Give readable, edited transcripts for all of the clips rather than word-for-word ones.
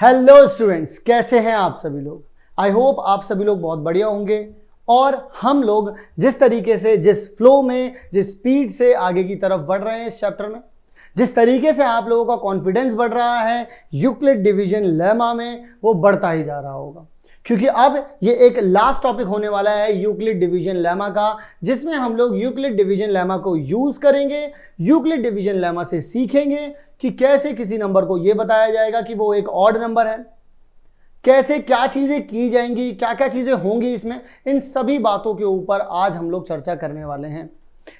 Hello students, कैसे हैं आप सभी लोग। आई होप आप सभी लोग बहुत बढ़िया होंगे। और हम लोग जिस तरीके से, जिस फ्लो में, जिस स्पीड से आगे की तरफ बढ़ रहे हैं इस चैप्टर में, जिस तरीके से आप लोगों का कॉन्फिडेंस बढ़ रहा है यूक्लिड डिवीजन लेमा में, वो बढ़ता ही जा रहा होगा। क्योंकि अब ये एक लास्ट टॉपिक होने वाला है यूक्लिड डिवीजन लेमा का, जिसमें हम लोग यूक्लिड डिवीजन लेमा को यूज करेंगे। यूक्लिड डिवीजन लेमा से सीखेंगे कि कैसे किसी नंबर को यह बताया जाएगा कि वो एक ऑड नंबर है, कैसे क्या चीजें की जाएंगी, क्या क्या चीजें होंगी इसमें। इन सभी बातों के ऊपर आज हम लोग चर्चा करने वाले हैं।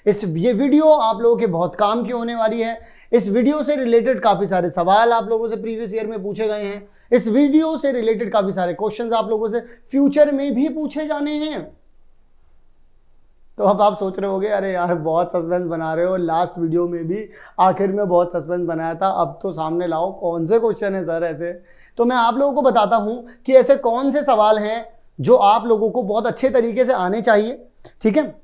ये वीडियो आप लोगों के बहुत काम की होने वाली है। इस वीडियो से रिलेटेड काफी सारे सवाल आप लोगों से प्रीवियस ईयर में पूछे गए हैं। इस वीडियो से रिलेटेड काफी सारे क्वेश्चंस आप लोगों से फ्यूचर में भी पूछे जाने हैं। तो अब आप सोच रहे होंगे, अरे यार बहुत सस्पेंस बना रहे हो, लास्ट वीडियो में भी आखिर में बहुत सस्पेंस बनाया था, अब तो सामने लाओ कौन से क्वेश्चन है सर ऐसे। तो मैं आप लोगों को बताता हूं कि ऐसे कौन से सवाल हैं जो आप लोगों को बहुत अच्छे तरीके से आने चाहिए। ठीक है,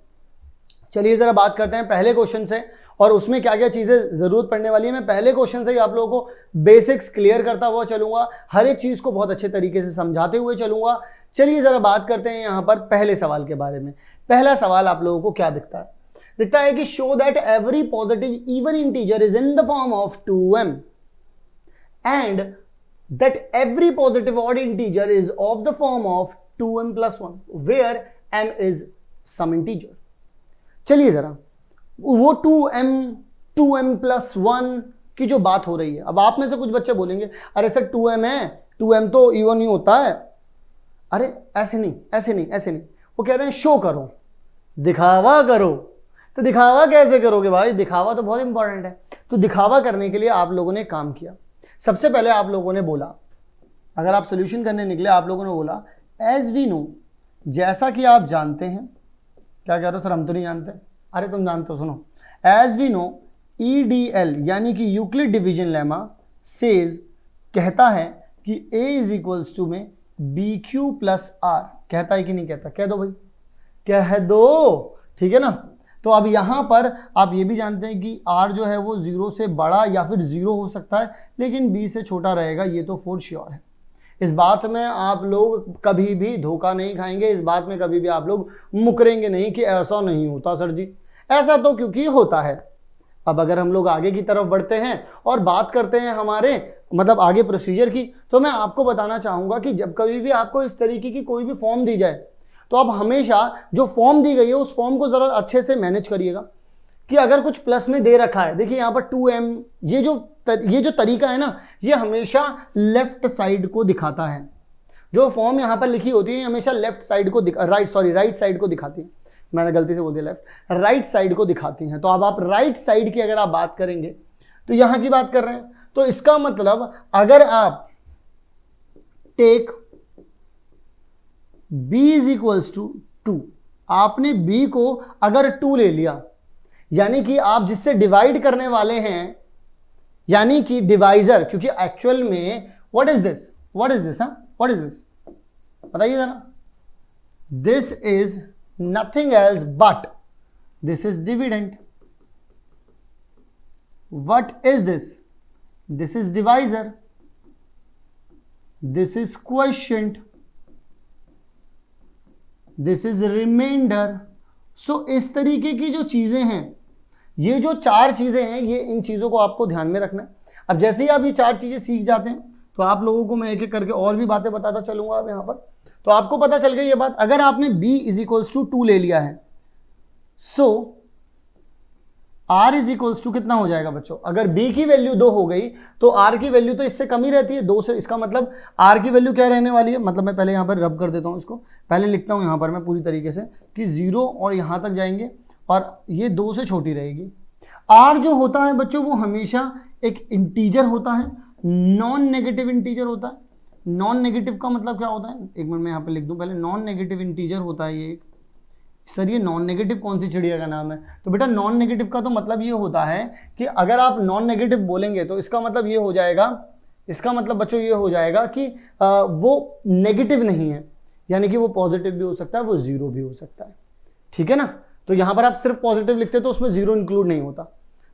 चलिए जरा बात करते हैं पहले क्वेश्चन से और उसमें क्या क्या चीजें जरूरत पड़ने वाली है। मैं पहले क्वेश्चन से ही आप लोगों को बेसिक्स क्लियर करता हुआ चलूंगा, हर एक चीज को बहुत अच्छे तरीके से समझाते हुए चलूंगा। चलिए जरा बात करते हैं यहां पर पहले सवाल के बारे में। पहला सवाल आप लोगों को क्या दिखता है? दिखता है कि show that every positive even integer is in the form of 2m and that every positive odd integer is of the form of 2m plus 1 where m is some integer. चलिए जरा वो 2m plus 1 की जो बात हो रही है, अब आप में से कुछ बच्चे बोलेंगे अरे सर 2m है, 2m तो इवन ही होता है। अरे ऐसे नहीं, ऐसे नहीं, ऐसे नहीं, वो कह रहे हैं शो करो, दिखावा करो। तो दिखावा कैसे करोगे भाई? दिखावा तो बहुत इंपॉर्टेंट है। तो दिखावा करने के लिए आप लोगों ने काम किया। सबसे पहले आप लोगों ने बोला, अगर आप सोल्यूशन करने निकले, आप लोगों ने बोला एज वी नो, जैसा कि आप जानते हैं। क्या कह रहे हो सर? हम तो नहीं जानते। अरे तुम जानते हो, सुनो। एज वी नो EDL यानी कि यूक्लिड डिवीजन लेमा सेज, कहता है कि A इज इक्वल्स टू में BQ प्लस R। कहता है कि नहीं कहता? कह दो भाई, कह दो, ठीक है ना। तो अब यहां पर आप ये भी जानते हैं कि R जो है वो 0 से बड़ा या फिर 0 हो सकता है, लेकिन B से छोटा रहेगा, ये तो फॉर श्योर है। इस बात में आप लोग कभी भी धोखा नहीं खाएंगे, इस बात में कभी भी आप लोग मुकरेंगे नहीं कि ऐसा नहीं होता सर जी। ऐसा तो क्योंकि होता है। अब अगर हम लोग आगे की तरफ बढ़ते हैं और बात करते हैं हमारे मतलब आगे प्रोसीजर की, तो मैं आपको बताना चाहूंगा कि जब कभी भी आपको इस तरीके की कोई भी फॉर्म दी जाए, तो आप हमेशा जो फॉर्म दी गई है उस फॉर्म को जरा अच्छे से मैनेज करिएगा। कि अगर कुछ प्लस में दे रखा है, देखिए यहाँ पर 2m, ये जो तरीका है ना, ये हमेशा लेफ्ट साइड को दिखाता है। जो फॉर्म यहाँ पर लिखी होती है हमेशा लेफ्ट साइड को राइट साइड को दिखाती है। मैंने गलती से बोल दिया लेफ्ट, राइट साइड को दिखाती हैं। तो अब आप राइट साइड की अगर आप बात करेंगे, तो यहां की बात कर रहे हैं, तो इसका मतलब अगर आप take b is equals to 2, आपने b को अगर 2 ले लिया, यानी कि आप जिससे डिवाइड करने वाले हैं, यानी कि डिवाइजर, क्योंकि एक्चुअल में what is this, what is this बताइए जरा। This is nothing else but this is dividend. What is this? This is divisor. This is quotient. This is remainder. So इस तरीके की जो चीजें हैं, ये जो 4 चीजें हैं, ये इन चीजों को आपको ध्यान में रखना है। अब जैसे ही आप ये 4 चीजें सीख जाते हैं, तो आप लोगों को मैं एक एक करके और भी बातें बताता चलूंगा। अब यहां पर तो आपको पता चल गई ये बात। अगर आपने b इज इक्वल्स टू 2 ले लिया है, सो r इज इक्वल्स टू कितना हो जाएगा बच्चों? अगर b की वैल्यू 2 हो गई तो r की वैल्यू तो इससे कम ही रहती है, 2 से। इसका मतलब r की वैल्यू क्या रहने वाली है? मतलब मैं पहले यहां पर रब कर देता हूं, इसको पहले लिखता हूं यहां पर मैं पूरी तरीके से कि 0 और यहां तक जाएंगे और ये 2 से छोटी रहेगी। r जो होता है बच्चों, वो हमेशा एक इंटीजर होता है, नॉन नेगेटिव इंटीजर होता है। नॉन नेगेटिव का मतलब क्या होता है? एक मिनट में यहाँ पे लिख दूं पहले। नॉन नेगेटिव इंटीजर होता है ये एक। सर ये नॉन नेगेटिव कौन सी चिड़िया का नाम है? तो बेटा नॉन नेगेटिव का तो मतलब ये होता है कि अगर आप नॉन नेगेटिव बोलेंगे तो इसका मतलब ये हो जाएगा, इसका मतलब बच्चों ये हो जाएगा कि वो नेगेटिव नहीं है, यानी कि वो पॉजिटिव भी हो सकता है, वो 0 भी हो सकता है। ठीक है ना। तो यहाँ पर आप सिर्फ पॉजिटिव लिखते तो उसमें 0 इंक्लूड नहीं होता।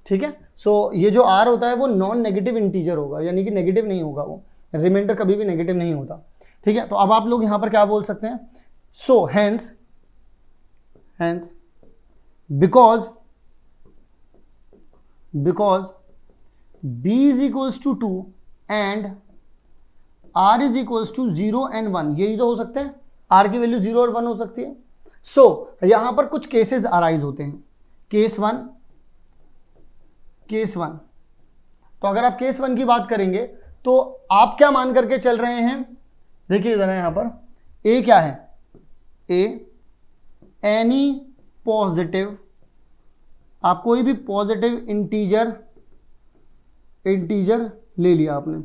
ठीक है। सो ये जो r होता है वो नॉन नेगेटिव इंटीजर होगा, यानी कि नेगेटिव नहीं होगा वो। रिमाइंडर कभी भी नेगेटिव नहीं होता, ठीक है। तो अब आप लोग यहां पर क्या बोल सकते हैं, so hence because b is equals to 2 and r is equals to 0 and 1, यही तो हो सकते हैं, r की वैल्यू 0 और 1 हो सकती है। सो यहां पर कुछ केसेस अराइज होते हैं, केस वन। तो अगर आप केस 1 की बात करेंगे तो आप क्या मान करके चल रहे हैं, देखिए जरा यहां पर a क्या है, a एनी पॉजिटिव, आप कोई भी पॉजिटिव इंटीजर ले लिया आपने,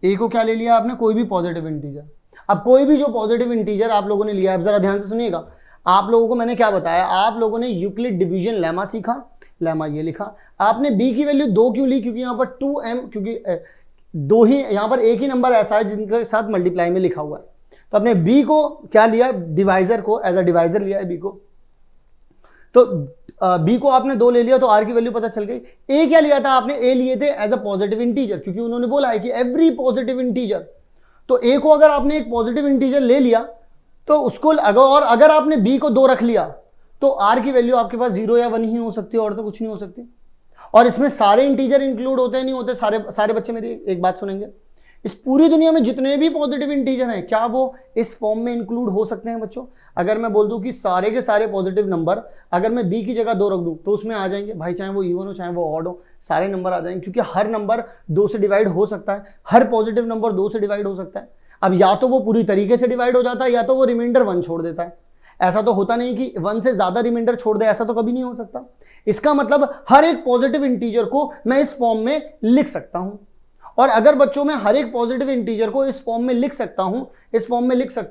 ए को क्या ले लिया आपने, कोई भी पॉजिटिव इंटीजर। अब कोई भी जो पॉजिटिव इंटीजर आप लोगों ने लिया, अब जरा ध्यान से सुनिएगा, आप लोगों को मैंने क्या बताया, आप लोगों ने यूक्लिड डिवीजन लेमा सीखा, लेमा ये लिखा। आपने b की वैल्यू 2 क्यों ली, क्योंकि यहां पर 2m, क्योंकि दो ही यहां पर एक ही नंबर ऐसा है जिनके साथ मल्टीप्लाई में लिखा हुआ है, तो आपने b को क्या लिया, डिवाइजर को, एज अ डिवाइजर लिया है b को। तो b को आपने 2 ले लिया तो r की वैल्यू पता चल गई। a क्या लिया था आपने, a लिए थे एज अ पॉजिटिव इंटीजर, क्योंकि उन्होंने बोला है कि एवरी पॉजिटिव इंटीजर, तो a को अगर आपने एक पॉजिटिव इंटीजर ले लिया तो उसको अगर आपने b को 2 रख लिया तो r की वैल्यू आपके पास 0 या 1 ही हो सकती है, और तो कुछ नहीं हो सकती। और इसमें सारे इंटीजर इंक्लूड होते हैं, नहीं होते, सारे बच्चे मेरी एक बात सुनेंगे, इस पूरी दुनिया में जितने भी पॉजिटिव इंटीजर हैं क्या वो इस फॉर्म में इंक्लूड हो सकते हैं बच्चों। अगर मैं बोल दूं कि सारे के सारे पॉजिटिव नंबर अगर मैं b की जगह 2 रख दूं तो उसमें आ जाएंगे भाई, चाहे वो इवन हो चाहे वो ऑड हो, सारे नंबर आ जाएंगे, क्योंकि हर नंबर 2 से डिवाइड हो सकता है, हर पॉजिटिव नंबर 2 से डिवाइड हो सकता है। अब या तो वो पूरी तरीके से डिवाइड हो जाता है या तो वो रिमाइंडर 1 छोड़ देता है। ऐसा तो होता नहीं कि 1 से ज्यादा रिमाइंडर छोड़ दे, ऐसा तो कभी नहीं हो सकता। इसका मतलब हर एक पॉजिटिव इंटीजर को मैं इस फॉर्म में लिख सकता हूं, और अगर बच्चों में हर एक पॉजिटिव इंटीजर को इस फॉर्म में लिख सकता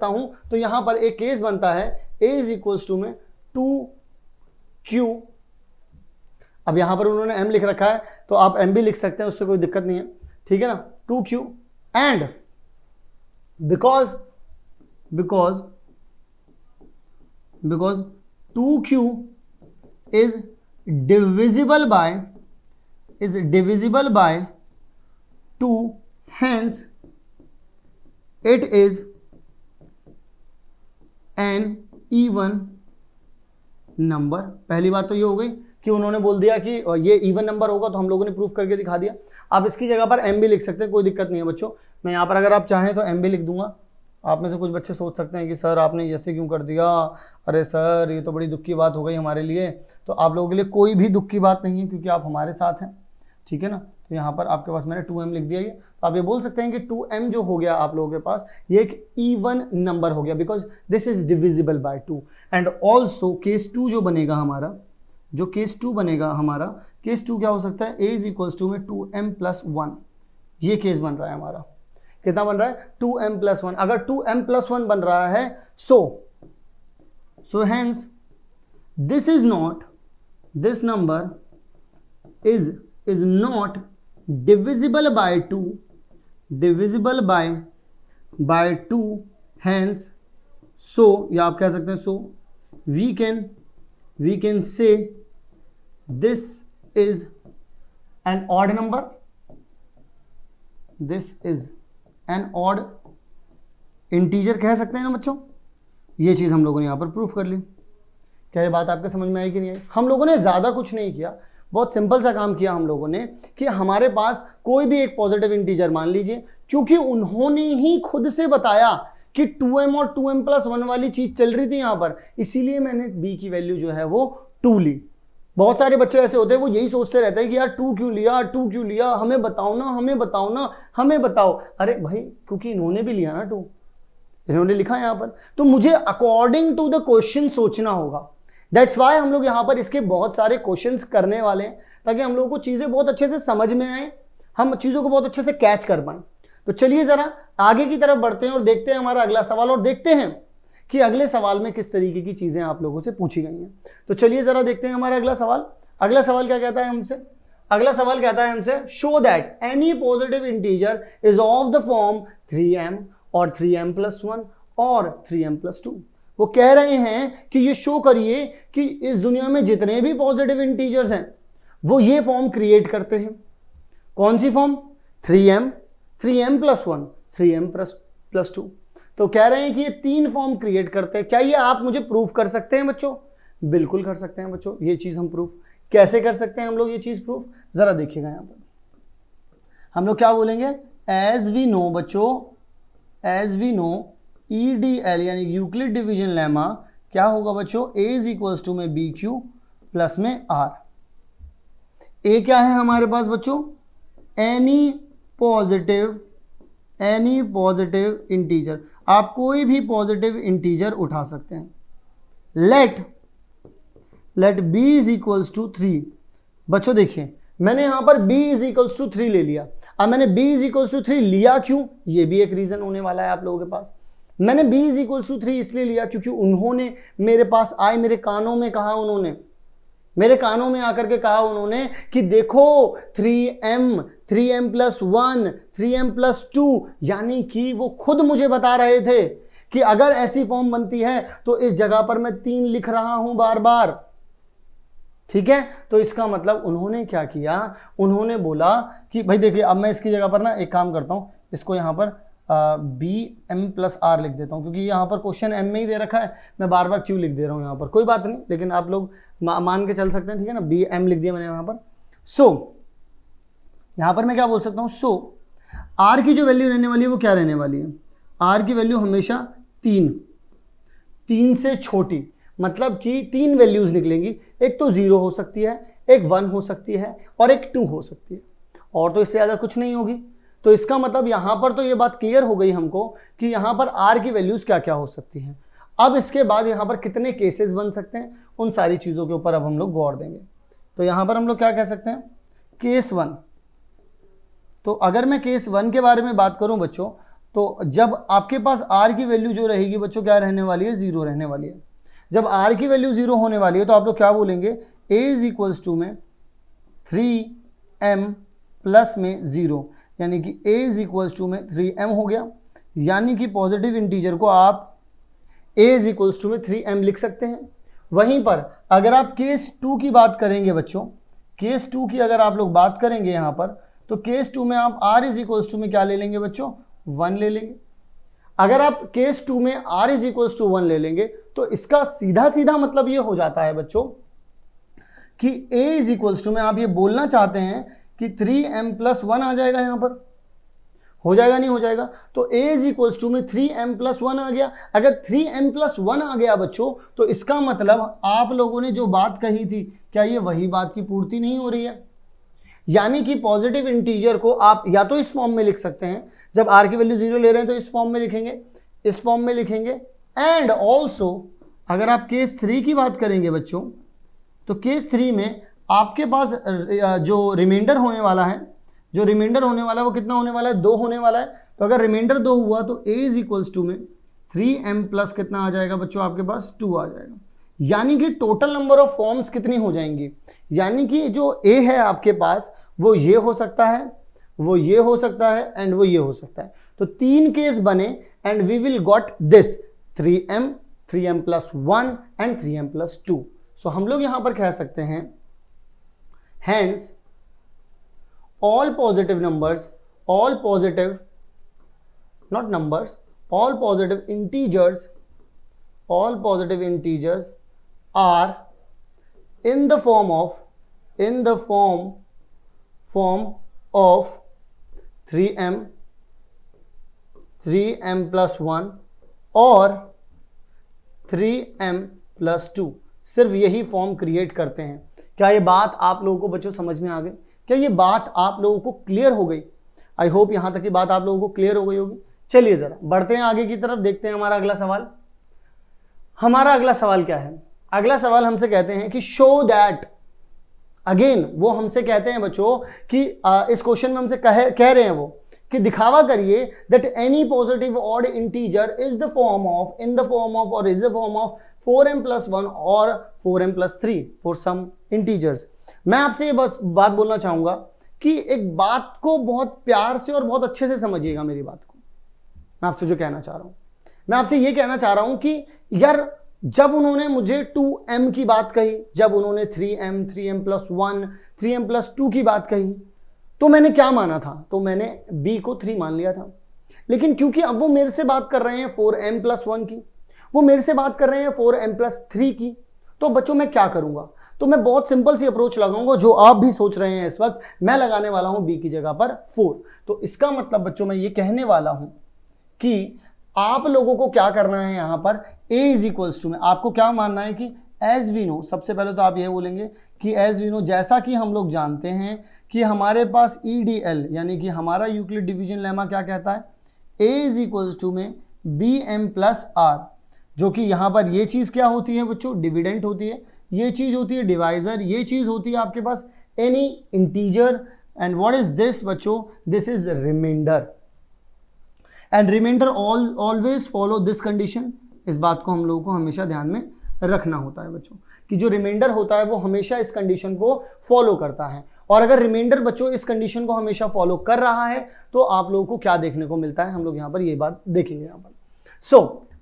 हूं, तो यहां पर एक केस बनता है a इज इक्वल्स टू में 2q। अब यहां पर उन्होंने m लिख रखा है तो आप m भी लिख सकते हैं, उससे कोई दिक्कत नहीं है, ठीक है ना। 2q and because 2q is divisible by 2, hence it is an even number। पहली बात तो ये हो गई कि उन्होंने बोल दिया कि ये इवन नंबर होगा, तो हम लोगों ने प्रूफ करके दिखा दिया। आप इसकी जगह पर m भी लिख सकते हैं, कोई दिक्कत नहीं है बच्चों। मैं यहाँ पर अगर आप चाहें तो m भी लिख दूंगा। आप में से कुछ बच्चे सोच सकते हैं कि सर आपने ऐसे क्यों कर दिया, अरे सर ये तो बड़ी दुख की बात हो गई हमारे लिए। तो आप लोगों के लिए कोई भी दुख की बात नहीं है, क्योंकि आप हमारे साथ हैं, ठीक है ना। तो यहाँ पर आपके पास मैंने 2m लिख दिया ये, तो आप ये बोल सकते हैं कि 2m जो हो गया आप लोगों के पास, ये एक इवन नंबर हो गया, because this is divisible by 2। And also case 2 जो बनेगा हमारा, केस 2 क्या हो सकता है, a इज इक्वल्स टू में 2m+1, ये केस बन रहा है हमारा। कितना बन रहा है, 2m+1। अगर 2m+1 बन रहा है, so hence this number is not divisible by 2, hence so, या आप कह सकते हैं so we can say this is an odd number, this is an odd integer कह सकते हैं ना बच्चों। ये चीज़ हम लोगों ने यहाँ पर प्रूफ कर ली। क्या ये बात आपके समझ में आई कि नहीं आई? हम लोगों ने ज़्यादा कुछ नहीं किया, बहुत सिंपल सा काम किया हम लोगों ने कि हमारे पास कोई भी एक पॉजिटिव इंटीजर मान लीजिए, क्योंकि उन्होंने ही खुद से बताया कि 2m और 2m+1 वाली चीज़ चल रही थी यहाँ पर, इसीलिए मैंने b की वैल्यू जो है वो 2 ली। बहुत सारे बच्चे ऐसे होते हैं, वो यही सोचते रहते हैं कि यार 2 क्यों लिया, हमें बताओ। अरे भाई, क्योंकि इन्होंने भी लिया ना 2, इन्होंने लिखा यहाँ पर, तो मुझे अकॉर्डिंग टू द क्वेश्चन सोचना होगा। दैट्स वाई हम लोग यहाँ पर इसके बहुत सारे क्वेश्चंस करने वाले हैं, ताकि हम लोगों को चीज़ें बहुत अच्छे से समझ में आए, हम चीज़ों को बहुत अच्छे से कैच कर पाएं। तो चलिए ज़रा आगे की तरफ बढ़ते हैं और देखते हैं हमारा अगला सवाल, और देखते हैं कि अगले सवाल में किस तरीके की चीज़ें आप लोगों से पूछी गई हैं। तो चलिए ज़रा देखते हैं हमारा अगला सवाल। अगला सवाल क्या कहता है हमसे? अगला सवाल कहता है हमसे, show that any positive integer is of the form 3m और 3m+1 और 3m+2। वो कह रहे हैं कि ये शो करिए कि इस दुनिया में जितने भी पॉजिटिव इंटीजर्स हैं वो ये फॉर्म क्रिएट करते हैं। कौन सी form? 3m, 3m+1, 3m plus 2। तो कह रहे हैं कि ये 3 फॉर्म क्रिएट करते हैं। क्या ये आप मुझे प्रूफ कर सकते हैं बच्चों? बिल्कुल कर सकते हैं बच्चों। ये चीज हम प्रूफ कैसे कर सकते हैं हम लोग? ये चीज प्रूफ जरा देखिएगा यहाँ पर हम लोग क्या बोलेंगे, एज वी नो बच्चों, एज वी नो EDL यानी यूक्लिड डिवीजन लेमा क्या होगा बच्चों, A इज इक्वल्स टू में BQ प्लस में R। ए क्या है हमारे पास बच्चों, एनी पॉजिटिव इंटीजर, आप कोई भी पॉजिटिव इंटीजर उठा सकते हैं। Let B is equals to 3। बच्चों देखिए मैंने यहां पर B इज इक्वल्स टू 3 ले लिया। अब मैंने B इज इक्वल्स टू 3 लिया क्यों, ये भी एक रीजन होने वाला है आप लोगों के पास। मैंने B इज इक्वल्स टू 3 इसलिए लिया क्योंकि उन्होंने मेरे पास आए, मेरे कानों में कहा, उन्होंने मेरे कानों में आकर के कहा उन्होंने कि देखो 3m प्लस 1 3m प्लस 2, यानी कि वो खुद मुझे बता रहे थे कि अगर ऐसी फॉर्म बनती है तो इस जगह पर मैं 3 लिख रहा हूं बार बार। ठीक है, तो इसका मतलब उन्होंने क्या किया, उन्होंने बोला कि भाई देखिए अब मैं इसकी जगह पर ना एक काम करता हूं, इसको यहां पर BM प्लस R लिख देता हूं, क्योंकि यहाँ पर क्वेश्चन M में ही दे रखा है, मैं बार बार क्यों लिख दे रहा हूँ यहाँ पर, कोई बात नहीं, लेकिन आप लोग मान के चल सकते हैं। ठीक है ना, BM लिख दिया मैंने यहाँ पर। यहाँ पर मैं क्या बोल सकता हूँ, R की जो वैल्यू रहने वाली है वो क्या रहने वाली है, R की वैल्यू हमेशा 3 से छोटी, मतलब कि 3 वैल्यूज निकलेंगी, एक तो 0 हो सकती है, एक 1 हो सकती है और एक 2 हो सकती है, और तो इससे ज़्यादा कुछ नहीं होगी। तो इसका मतलब यहां पर तो ये बात क्लियर हो गई हमको कि यहां पर R की वैल्यूज क्या क्या हो सकती हैं। अब इसके बाद यहां पर कितने केसेस बन सकते हैं, उन सारी चीज़ों के ऊपर अब हम लोग गौर देंगे। तो यहां पर हम लोग क्या कह सकते हैं, केस 1। तो अगर मैं केस 1 के बारे में बात करूं बच्चों, तो जब आपके पास R की वैल्यू जो रहेगी बच्चों क्या रहने वाली है, 0 रहने वाली है। जब R की वैल्यू 0 होने वाली है तो आप लोग क्या बोलेंगे, A इज इक्वल्स टू में 3m प्लस में 0, यानी कि A इज इक्वल्स टू में 3m हो गया। यानी कि पॉजिटिव इंटीजर को आप A इज इक्वल्स टू में 3m लिख सकते हैं। वहीं पर अगर आप केस 2 की बात करेंगे बच्चों, केस 2 की अगर आप लोग बात करेंगे यहाँ पर, तो केस 2 में आप R इज इक्वल्स टू में क्या ले लेंगे बच्चों, 1 ले लेंगे। अगर आप केस 2 में R इज इक्वल्स टू 1 ले लेंगे तो इसका सीधा सीधा मतलब ये हो जाता है बच्चों कि A इज इक्वल्स टू में आप ये बोलना चाहते हैं कि 3m प्लस 1 आ जाएगा, यहां पर हो जाएगा नहीं हो जाएगा, तो A इज इक्वल्स टू में 3m प्लस 1 आ गया। अगर 3m प्लस 1 आ गया बच्चों, तो इसका मतलब आप लोगों ने जो बात कही थी, क्या ये वही बात की पूर्ति नहीं हो रही है? यानी कि पॉजिटिव इंटीजर को आप या तो इस फॉर्म में लिख सकते हैं, जब R की वैल्यू 0 ले रहे हैं तो इस फॉर्म में लिखेंगे, इस फॉर्म में लिखेंगे। एंड ऑल्सो अगर आप केस 3 की बात करेंगे बच्चों, तो केस 3 में आपके पास जो रिमाइंडर होने वाला है, जो रिमाइंडर होने वाला है वो कितना होने वाला है, 2 होने वाला है। तो अगर रिमाइंडर 2 हुआ तो A इज इक्वल्स टू में 3m प्लस कितना आ जाएगा बच्चों, आपके पास 2 आ जाएगा। यानी कि टोटल नंबर ऑफ फॉर्म्स कितनी हो जाएंगी, यानी कि जो A है आपके पास वो ये हो सकता है, वो ये हो सकता है एंड वो ये हो सकता है। तो 3 केस बने and we will got this 3m plus 1 and 3m plus 2। So हम लोग यहां पर कह सकते हैं hence all positive numbers, all positive not numbers, all positive integers are in the form of 3m plus 1 और 3m plus 2। सिर्फ यही फॉर्म क्रिएट करते हैं। क्या ये बात आप लोगों को बच्चों समझ में आ गई? क्या ये बात आप लोगों को क्लियर हो गई? आई होप यहां तक की बात आप लोगों को क्लियर हो गई होगी। चलिए जरा बढ़ते हैं आगे की तरफ, देखते हैं हमारा अगला सवाल। हमारा अगला सवाल क्या है? अगला सवाल हमसे कहते हैं कि शो दैट, अगेन वो हमसे कहते हैं बच्चों कि इस क्वेश्चन में हमसे कह रहे हैं वो कि दिखावा करिए that any positive odd integer is the form of, in the form of और is the form of 4m plus 1 और 4m plus 3 for some integers. मैं आपसे ये बस बात बोलना चाहूंगा कि एक बात को बहुत प्यार से और बहुत अच्छे से समझिएगा मेरी बात को। मैं आपसे जो कहना चाह रहा हूं, मैं आपसे ये कहना चाह रहा हूं कि यार जब उन्होंने मुझे 2m की बात कही, जब उन्होंने 3m प्लस 1 3m प्लस 2 की बात कही, तो मैंने क्या माना था? तो मैंने b को 3 मान लिया था। लेकिन क्योंकि अब वो मेरे से बात कर रहे हैं 4m+1 की, वो मेरे से बात कर रहे हैं 4m+3 की, तो बच्चों मैं क्या करूंगा? तो मैं बहुत सिंपल सी अप्रोच लगाऊंगा जो आप भी सोच रहे हैं इस वक्त। मैं लगाने वाला हूं b की जगह पर 4। तो इसका मतलब बच्चों मैं ये कहने वाला हूं कि आप लोगों को क्या करना है यहां पर, a = में आपको क्या मानना है कि एज वी नो, सबसे पहले तो आप ये बोलेंगे कि एज वी नो, जैसा कि हम लोग जानते हैं कि हमारे पास EDL यानी कि हमारा यूक्लिड डिवीजन लेमा क्या कहता है, a = में bm+r, जो कि यहां पर ये चीज क्या होती है बच्चों, डिविडेंट होती है, ये चीज होती है डिवाइजर, ये चीज होती है आपके पास any integer, and what is this बच्चों, this is reminder, and reminder always follow this condition. इस बात को हम लोगों को हमेशा ध्यान में रखना होता है बच्चों कि जो रिमाइंडर होता है वो हमेशा इस कंडीशन को फॉलो करता है, और अगर रिमाइंडर बच्चों इस कंडीशन को हमेशा फॉलो कर रहा है तो आप लोगों को क्या देखने को मिलता है, हम लोग यहाँ पर ये बात देखेंगे यहाँ पर।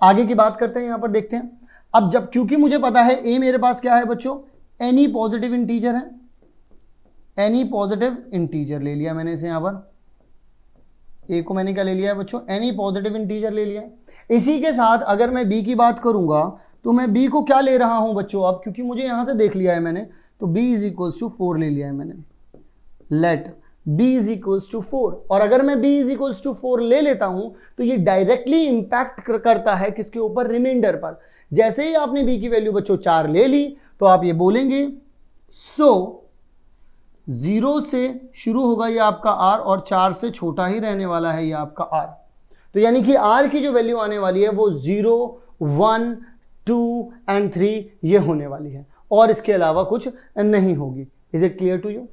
आगे की बात करते हैं, यहाँ पर देखते हैं। अब जब क्योंकि मुझे पता है a मेरे पास क्या है बच्चों, एनी पॉजिटिव इंटीजर है, एनी पॉजिटिव इंटीजर ले लिया मैंने इसे, यहाँ पर a को मैंने क्या ले लिया है बच्चों, एनी पॉजिटिव इंटीजर ले लिया। इसी के साथ अगर मैं b की बात करूंगा तो मैं b को क्या ले रहा हूं बच्चों, अब क्योंकि मुझे यहां से देख लिया है मैंने, तो b = 4 ले लिया है मैंने। लेट b = 4, और अगर मैं b = 4 ले लेता हूं तो ये डायरेक्टली इंपैक्ट करता है किसके ऊपर, रिमाइंडर पर। जैसे ही आपने b की वैल्यू बच्चों 4 ले ली तो आप ये बोलेंगे 0 से शुरू होगा ये आपका r, और 4 से छोटा ही रहने वाला है ये आपका r। तो यानी कि r की जो वैल्यू आने वाली है वो 0, 1, 2 एंड 3 ये होने वाली है, और इसके अलावा कुछ नहीं होगी। Is it clear to you,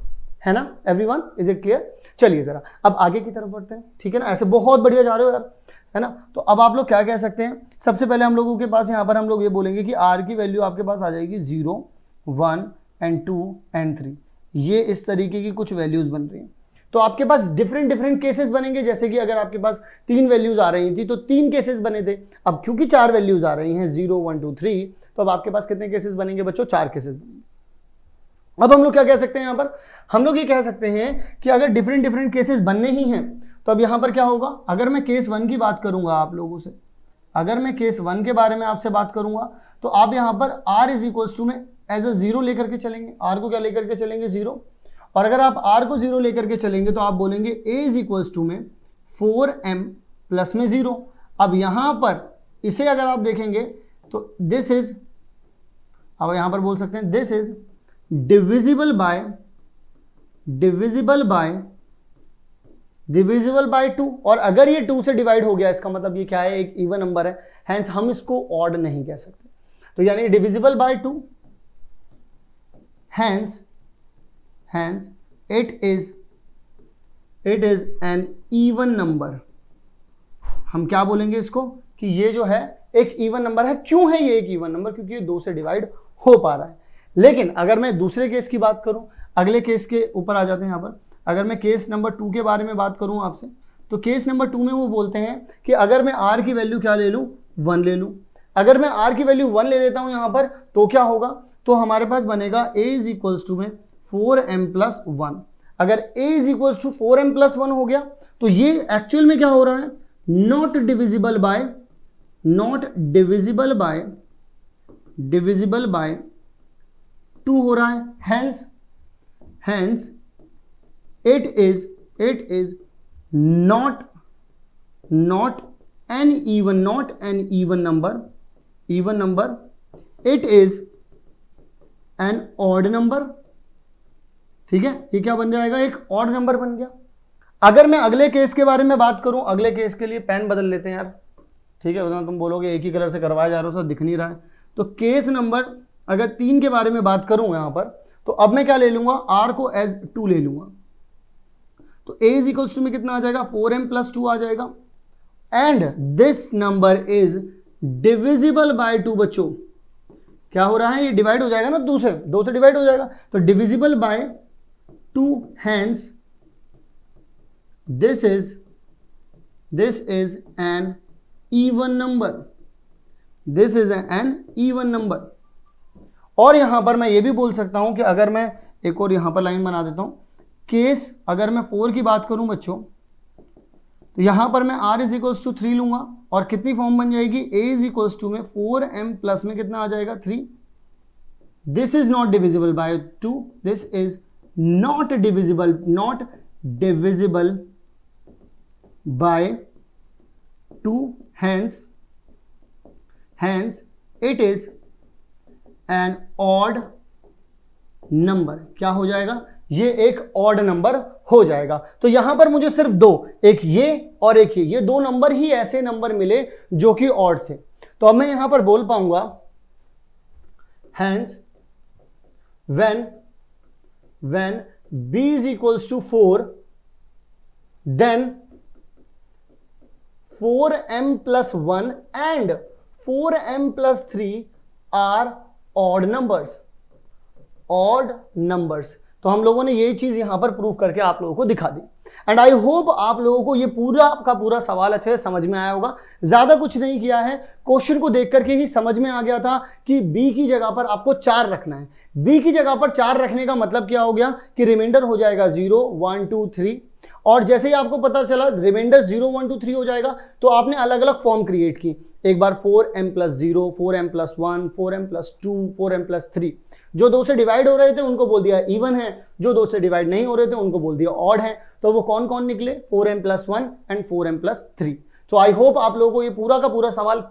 है ना एवरीवन, इज इट क्लियर? चलिए जरा अब आगे की तरफ बढ़ते हैं, ठीक है ना, ऐसे बहुत बढ़िया जा रहे हो यार, है ना। तो अब आप लोग क्या कह सकते हैं, सबसे पहले हम लोगों के पास यहाँ पर हम लोग ये बोलेंगे कि r की वैल्यू आपके पास आ जाएगी 0, 1 एंड 2 एंड 3, ये इस तरीके की कुछ वैल्यूज बन रही हैं। तो आपके पास डिफरेंट केसेस बनेंगे, जैसे कि अगर आपके पास 3 वैल्यूज आ रही थी तो 3 केसेस बने थे। अब क्योंकि 4 वैल्यूज आ रही हैं 0, 1, 2, 3, तो अब आपके पास कितने केसेस बनेंगे बच्चों, 4 केसेस बनेंगे। अब हम लोग क्या कह सकते हैं यहाँ पर, हम लोग ये कह सकते हैं कि अगर डिफरेंट केसेस बनने ही हैं तो अब यहाँ पर क्या होगा, अगर मैं केस 1 की बात करूंगा आप लोगों से, अगर मैं केस 1 के बारे में आपसे बात करूंगा तो आप यहाँ पर r = में एज अ 0 लेकर के चलेंगे, r को क्या लेकर के चलेंगे, 0। और अगर आप r को 0 लेकर के चलेंगे तो आप बोलेंगे a = में 4m प्लस में 0। अब यहाँ पर इसे अगर आप देखेंगे तो दिस इज, अब यहाँ पर बोल सकते हैं दिस इज डिविजिबल बाय 2, और अगर ये 2 से डिवाइड हो गया इसका मतलब ये क्या है, एक इवन नंबर है, हेंस हम इसको ऑड नहीं कह सकते। तो यानी divisible by 2, hence it is an even number. हम क्या बोलेंगे इसको कि ये जो है एक इवन नंबर है। क्यों है ये एक इवन नंबर, क्योंकि ये 2 से डिवाइड हो पा रहा है। लेकिन अगर मैं दूसरे केस की बात करूं, अगले केस के ऊपर आ जाते हैं यहाँ पर, अगर मैं केस नंबर 2 के बारे में बात करूं आपसे, तो केस नंबर 2 में वो बोलते हैं कि अगर मैं r की वैल्यू क्या ले लूं, 1 ले लूं। अगर मैं r की वैल्यू 1 ले लेता हूं यहाँ पर तो क्या होगा, तो हमारे पास बनेगा a = में 4m+1। अगर a = 4m+1 हो गया तो ये एक्चुअल में क्या हो रहा है, नॉट डिविजिबल बाय 2 हो रहा है। Hence it is not an even number, it is an odd number। ठीक है, ये क्या बन जाएगा, एक ऑड नंबर बन गया। अगर मैं अगले केस के बारे में बात करूं, अगले केस के लिए पेन बदल लेते हैं यार, ठीक है, उधर तुम बोलोगे एक ही कलर से करवाया जा रहा हो, सब दिख नहीं रहा है। तो केस नंबर अगर 3 के बारे में बात करूं यहां पर, तो अब मैं क्या ले लूंगा, r को एज 2 ले लूंगा। तो a = में कितना आ जाएगा, 4m+2 आ जाएगा। And this number is divisible by 2। बच्चों क्या हो रहा है, ये डिवाइड हो जाएगा ना, 2 से डिवाइड हो जाएगा, तो divisible by 2, hence this is an even number. और यहां पर मैं ये भी बोल सकता हूं कि अगर मैं एक और यहां पर लाइन बना देता हूं, केस अगर मैं 4 की बात करूं बच्चों, तो यहां पर मैं r इज इक्वल्स टू 3 लूंगा और कितनी फॉर्म बन जाएगी, a इज इक्वल्स टू में 4m प्लस में कितना आ जाएगा 3. This is not divisible bye 2, this is not divisible bye 2, hence it is an odd number. क्या हो जाएगा, ये एक ऑड नंबर हो जाएगा. तो यहां पर मुझे सिर्फ दो, एक ये और एक ये दो नंबर ही ऐसे नंबर मिले जो कि ऑड थे. तो अब मैं यहां पर बोल पाऊंगा hence when b is equals to 4 then 4m plus 1 and 4m plus 3 are odd numbers. तो हम लोगों ने ये चीज यहां पर प्रूव करके आप लोगों को दिखा दी. एंड आई होप आप लोगों को ये पूरा का पूरा सवाल अच्छे से समझ में आया होगा. ज्यादा कुछ नहीं किया है, क्वेश्चन को देख करके ही समझ में आ गया था कि b की जगह पर आपको 4 रखना है. b की जगह पर 4 रखने का मतलब क्या हो गया कि रिमाइंडर हो जाएगा 0 1 2 3. और जैसे ही आपको पता चला रिमाइंडर 0 1 2 3 हो जाएगा तो आपने अलग अलग फॉर्म क्रिएट की. एक बार 4m plus 0, 4m plus 1, 4m plus 2, 4m plus 3. जो 2 से डिवाइड हो रहे थे उनको बोल दिया इवन है, जो 2 से डिवाइड नहीं हो रहे थे उनको बोल दिया ऑड है. तो वो कौन कौन निकले, 4m plus 1 and 4m plus 3. तो आई होप आप लोगों को ये पूरा का पूरा सवाल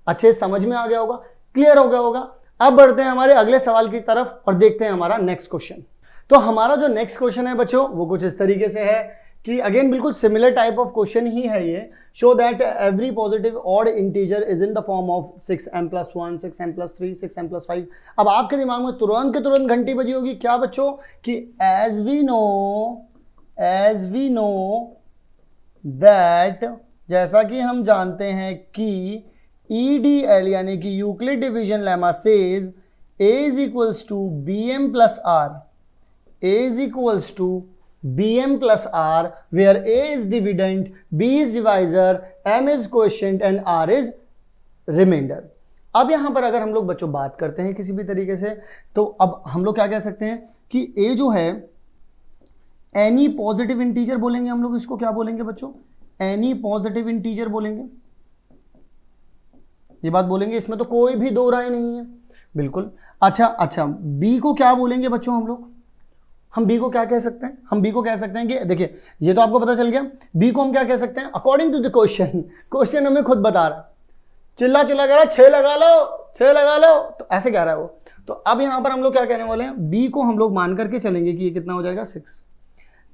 अच्छे समझ में आ गया होगा, क्लियर हो गया होगा. अब बढ़ते हैं हमारे अगले सवाल की तरफ और देखते हैं हमारा नेक्स्ट क्वेश्चन. तो हमारा जो नेक्स्ट क्वेश्चन है बच्चों वो कुछ इस तरीके से है कि अगेन बिल्कुल सिमिलर टाइप ऑफ क्वेश्चन ही है ये. Show that every positive odd integer is in the form of 6m plus 1, 6m plus 3, 6m plus 5. अब आपके दिमाग में तुरंत के तुरंत घंटी बजी होगी क्या बच्चों कि एज वी नो दैट, जैसा कि हम जानते हैं कि EDL यानी कि Euclid division lemma says a is equals to bm plus r, a is equals to bm plus r, where a is dividend, b is divisor, m is quotient and r is remainder. अब यहां पर अगर हम लोग बच्चों बात करते हैं किसी भी तरीके से तो अब हम लोग क्या कह सकते हैं कि a जो है एनी पॉजिटिव इंटीजर बोलेंगे हम लोग, इसको क्या बोलेंगे बच्चों, एनी पॉजिटिव इंटीजर बोलेंगे. ये बात बोलेंगे, इसमें तो कोई भी दो राय नहीं है, बिल्कुल. अच्छा b को क्या बोलेंगे बच्चों हम b को क्या कह सकते हैं, हम b को कह सकते हैं कि देखिए ये तो आपको पता चल गया. b को हम क्या कह सकते हैं अकॉर्डिंग टू द क्वेश्चन हमें खुद बता रहा है, चिल्ला कह रहा है 6 लगा लो, तो ऐसे कह रहा है वो. तो अब यहां पर हम लोग क्या कहने वाले हैं, b को हम लोग मान करके चलेंगे कि ये कितना हो जाएगा 6.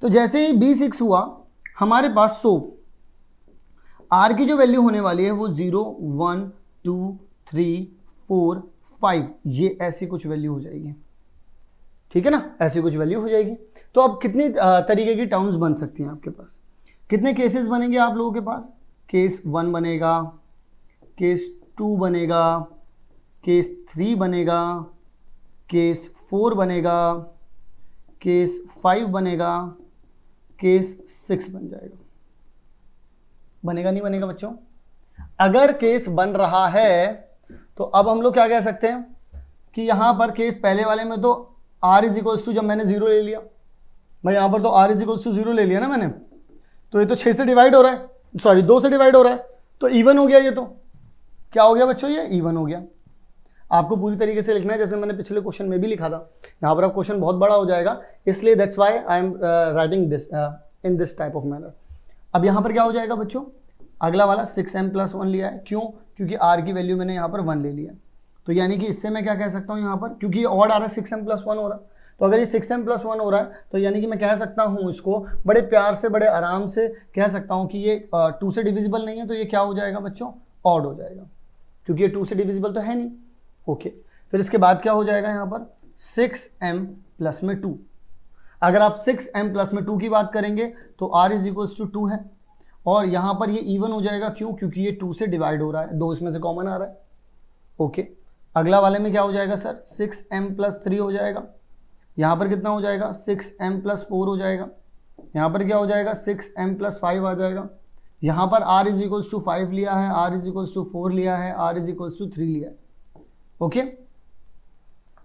तो जैसे ही b 6 हुआ हमारे पास r की जो वैल्यू होने वाली है वो 0 1 2 3 4 5 ये ऐसी कुछ वैल्यू हो जाएगी, ठीक है ना, ऐसी कुछ वैल्यू हो जाएगी. तो अब कितनी तरीके की टर्म्स बन सकती हैं आपके पास, कितने केसेस बनेंगे आप लोगों के पास, केस 1 बनेगा, केस 2 बनेगा, केस 3 बनेगा, केस 4 बनेगा, केस 5 बनेगा, केस 6 बन जाएगा. बनेगा नहीं बनेगा बच्चों? अगर केस बन रहा है तो अब हम लोग क्या कह सकते हैं कि यहां पर केस पहले वाले में तो r इज इक्वल्स टू, जब मैंने 0 ले लिया भाई यहां पर तो r इज इक्वल्स टू 0 ले लिया ना मैंने, तो ये तो 6 से डिवाइड हो रहा है, सॉरी 2 से डिवाइड हो रहा है, तो इवन हो गया. ये तो क्या हो गया बच्चों, ये इवन हो गया. आपको पूरी तरीके से लिखना है जैसे मैंने पिछले क्वेश्चन में भी लिखा था. यहाँ पर अब क्वेश्चन बहुत बड़ा हो जाएगा, इसलिए that's why I am writing this in this type of manner. अब यहाँ पर क्या हो जाएगा बच्चों, अगला वाला 6m प्लस 1 लिया है, क्यों, क्योंकि r की वैल्यू मैंने यहाँ पर 1 ले लिया. तो यानी कि इससे मैं क्या कह सकता हूँ यहाँ पर, क्योंकि ये ऑड आ रहा है 6m प्लस 1 हो रहा है, तो अगर ये 6m प्लस 1 हो रहा है तो यानी कि मैं कह सकता हूँ इसको बड़े प्यार से बड़े आराम से कह सकता हूँ कि ये 2 से डिविजिबल नहीं है, तो ये क्या हो जाएगा बच्चों, ऑड हो जाएगा, क्योंकि ये 2 से डिविजिबल तो है नहीं. ओके, फिर इसके बाद क्या हो जाएगा यहाँ पर 6m प्लस में 2. अगर आप 6m प्लस में 2 की बात करेंगे तो r इज इक्वल्स टू 2 है, और यहाँ पर ये इवन हो जाएगा, क्यों, क्योंकि ये 2 से डिवाइड हो रहा है, 2 इसमें से कॉमन आ रहा है. ओके, अगला वाले में क्या हो जाएगा सर, 6m प्लस 3 हो जाएगा. यहाँ पर कितना हो जाएगा, 6m प्लस 4 हो जाएगा. यहाँ पर क्या हो जाएगा, 6m प्लस 5 आ जाएगा. यहाँ पर r इज इक्वल्स टू 5 लिया है, r इज इक्वल्स टू 4 लिया है, r इज इक्वल्स टू 3 लिया है. ओके,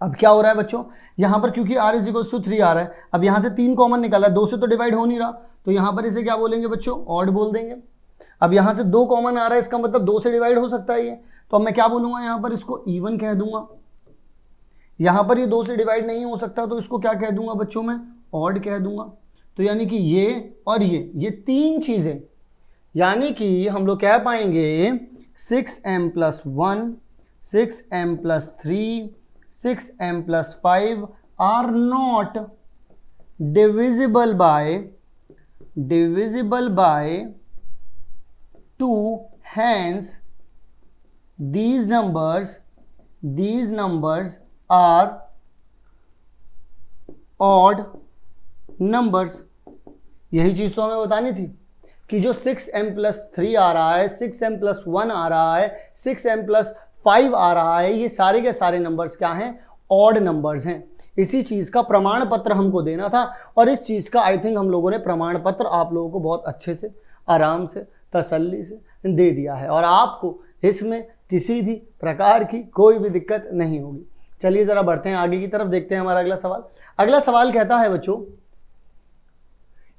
अब क्या हो रहा है बच्चों, यहाँ पर क्योंकि r इज इक्वल्स टू 3 आ रहा है, अब यहाँ से 3 कॉमन निकाला है, 2 से तो डिवाइड हो नहीं रहा, तो यहाँ पर इसे क्या बोलेंगे बच्चों, ऑड बोल देंगे. अब यहाँ से 2 कॉमन आ रहा है, इसका मतलब 2 से डिवाइड हो सकता है ये, तो अब मैं क्या बोलूँगा यहाँ पर, इसको इवन कह दूंगा। यहाँ पर ये 2 से डिवाइड नहीं हो सकता तो इसको क्या कह दूंगा बच्चों, मैं ऑड कह दूंगा। तो यानी कि ये और ये 3 चीज़ें, यानी कि हम लोग कह पाएंगे 6m+1, 6m+3, 6m+5 are not divisible by 2, hence these numbers are odd numbers। यही चीज तो हमें बतानी थी कि जो 6m+3 आ रहा है, 6m+1 आ रहा है, 6m+5 आ रहा है, ये सारे के सारे नंबर्स क्या हैं, ऑड नंबर्स हैं। इसी चीज का प्रमाण पत्र हमको देना था और इस चीज का आई थिंक हम लोगों ने प्रमाण पत्र आप लोगों को बहुत अच्छे से, आराम से, तसल्ली से दे दिया है और आपको इसमें किसी भी प्रकार की कोई भी दिक्कत नहीं होगी। चलिए जरा बढ़ते हैं आगे की तरफ, देखते हैं हमारा अगला सवाल। अगला सवाल कहता है बच्चों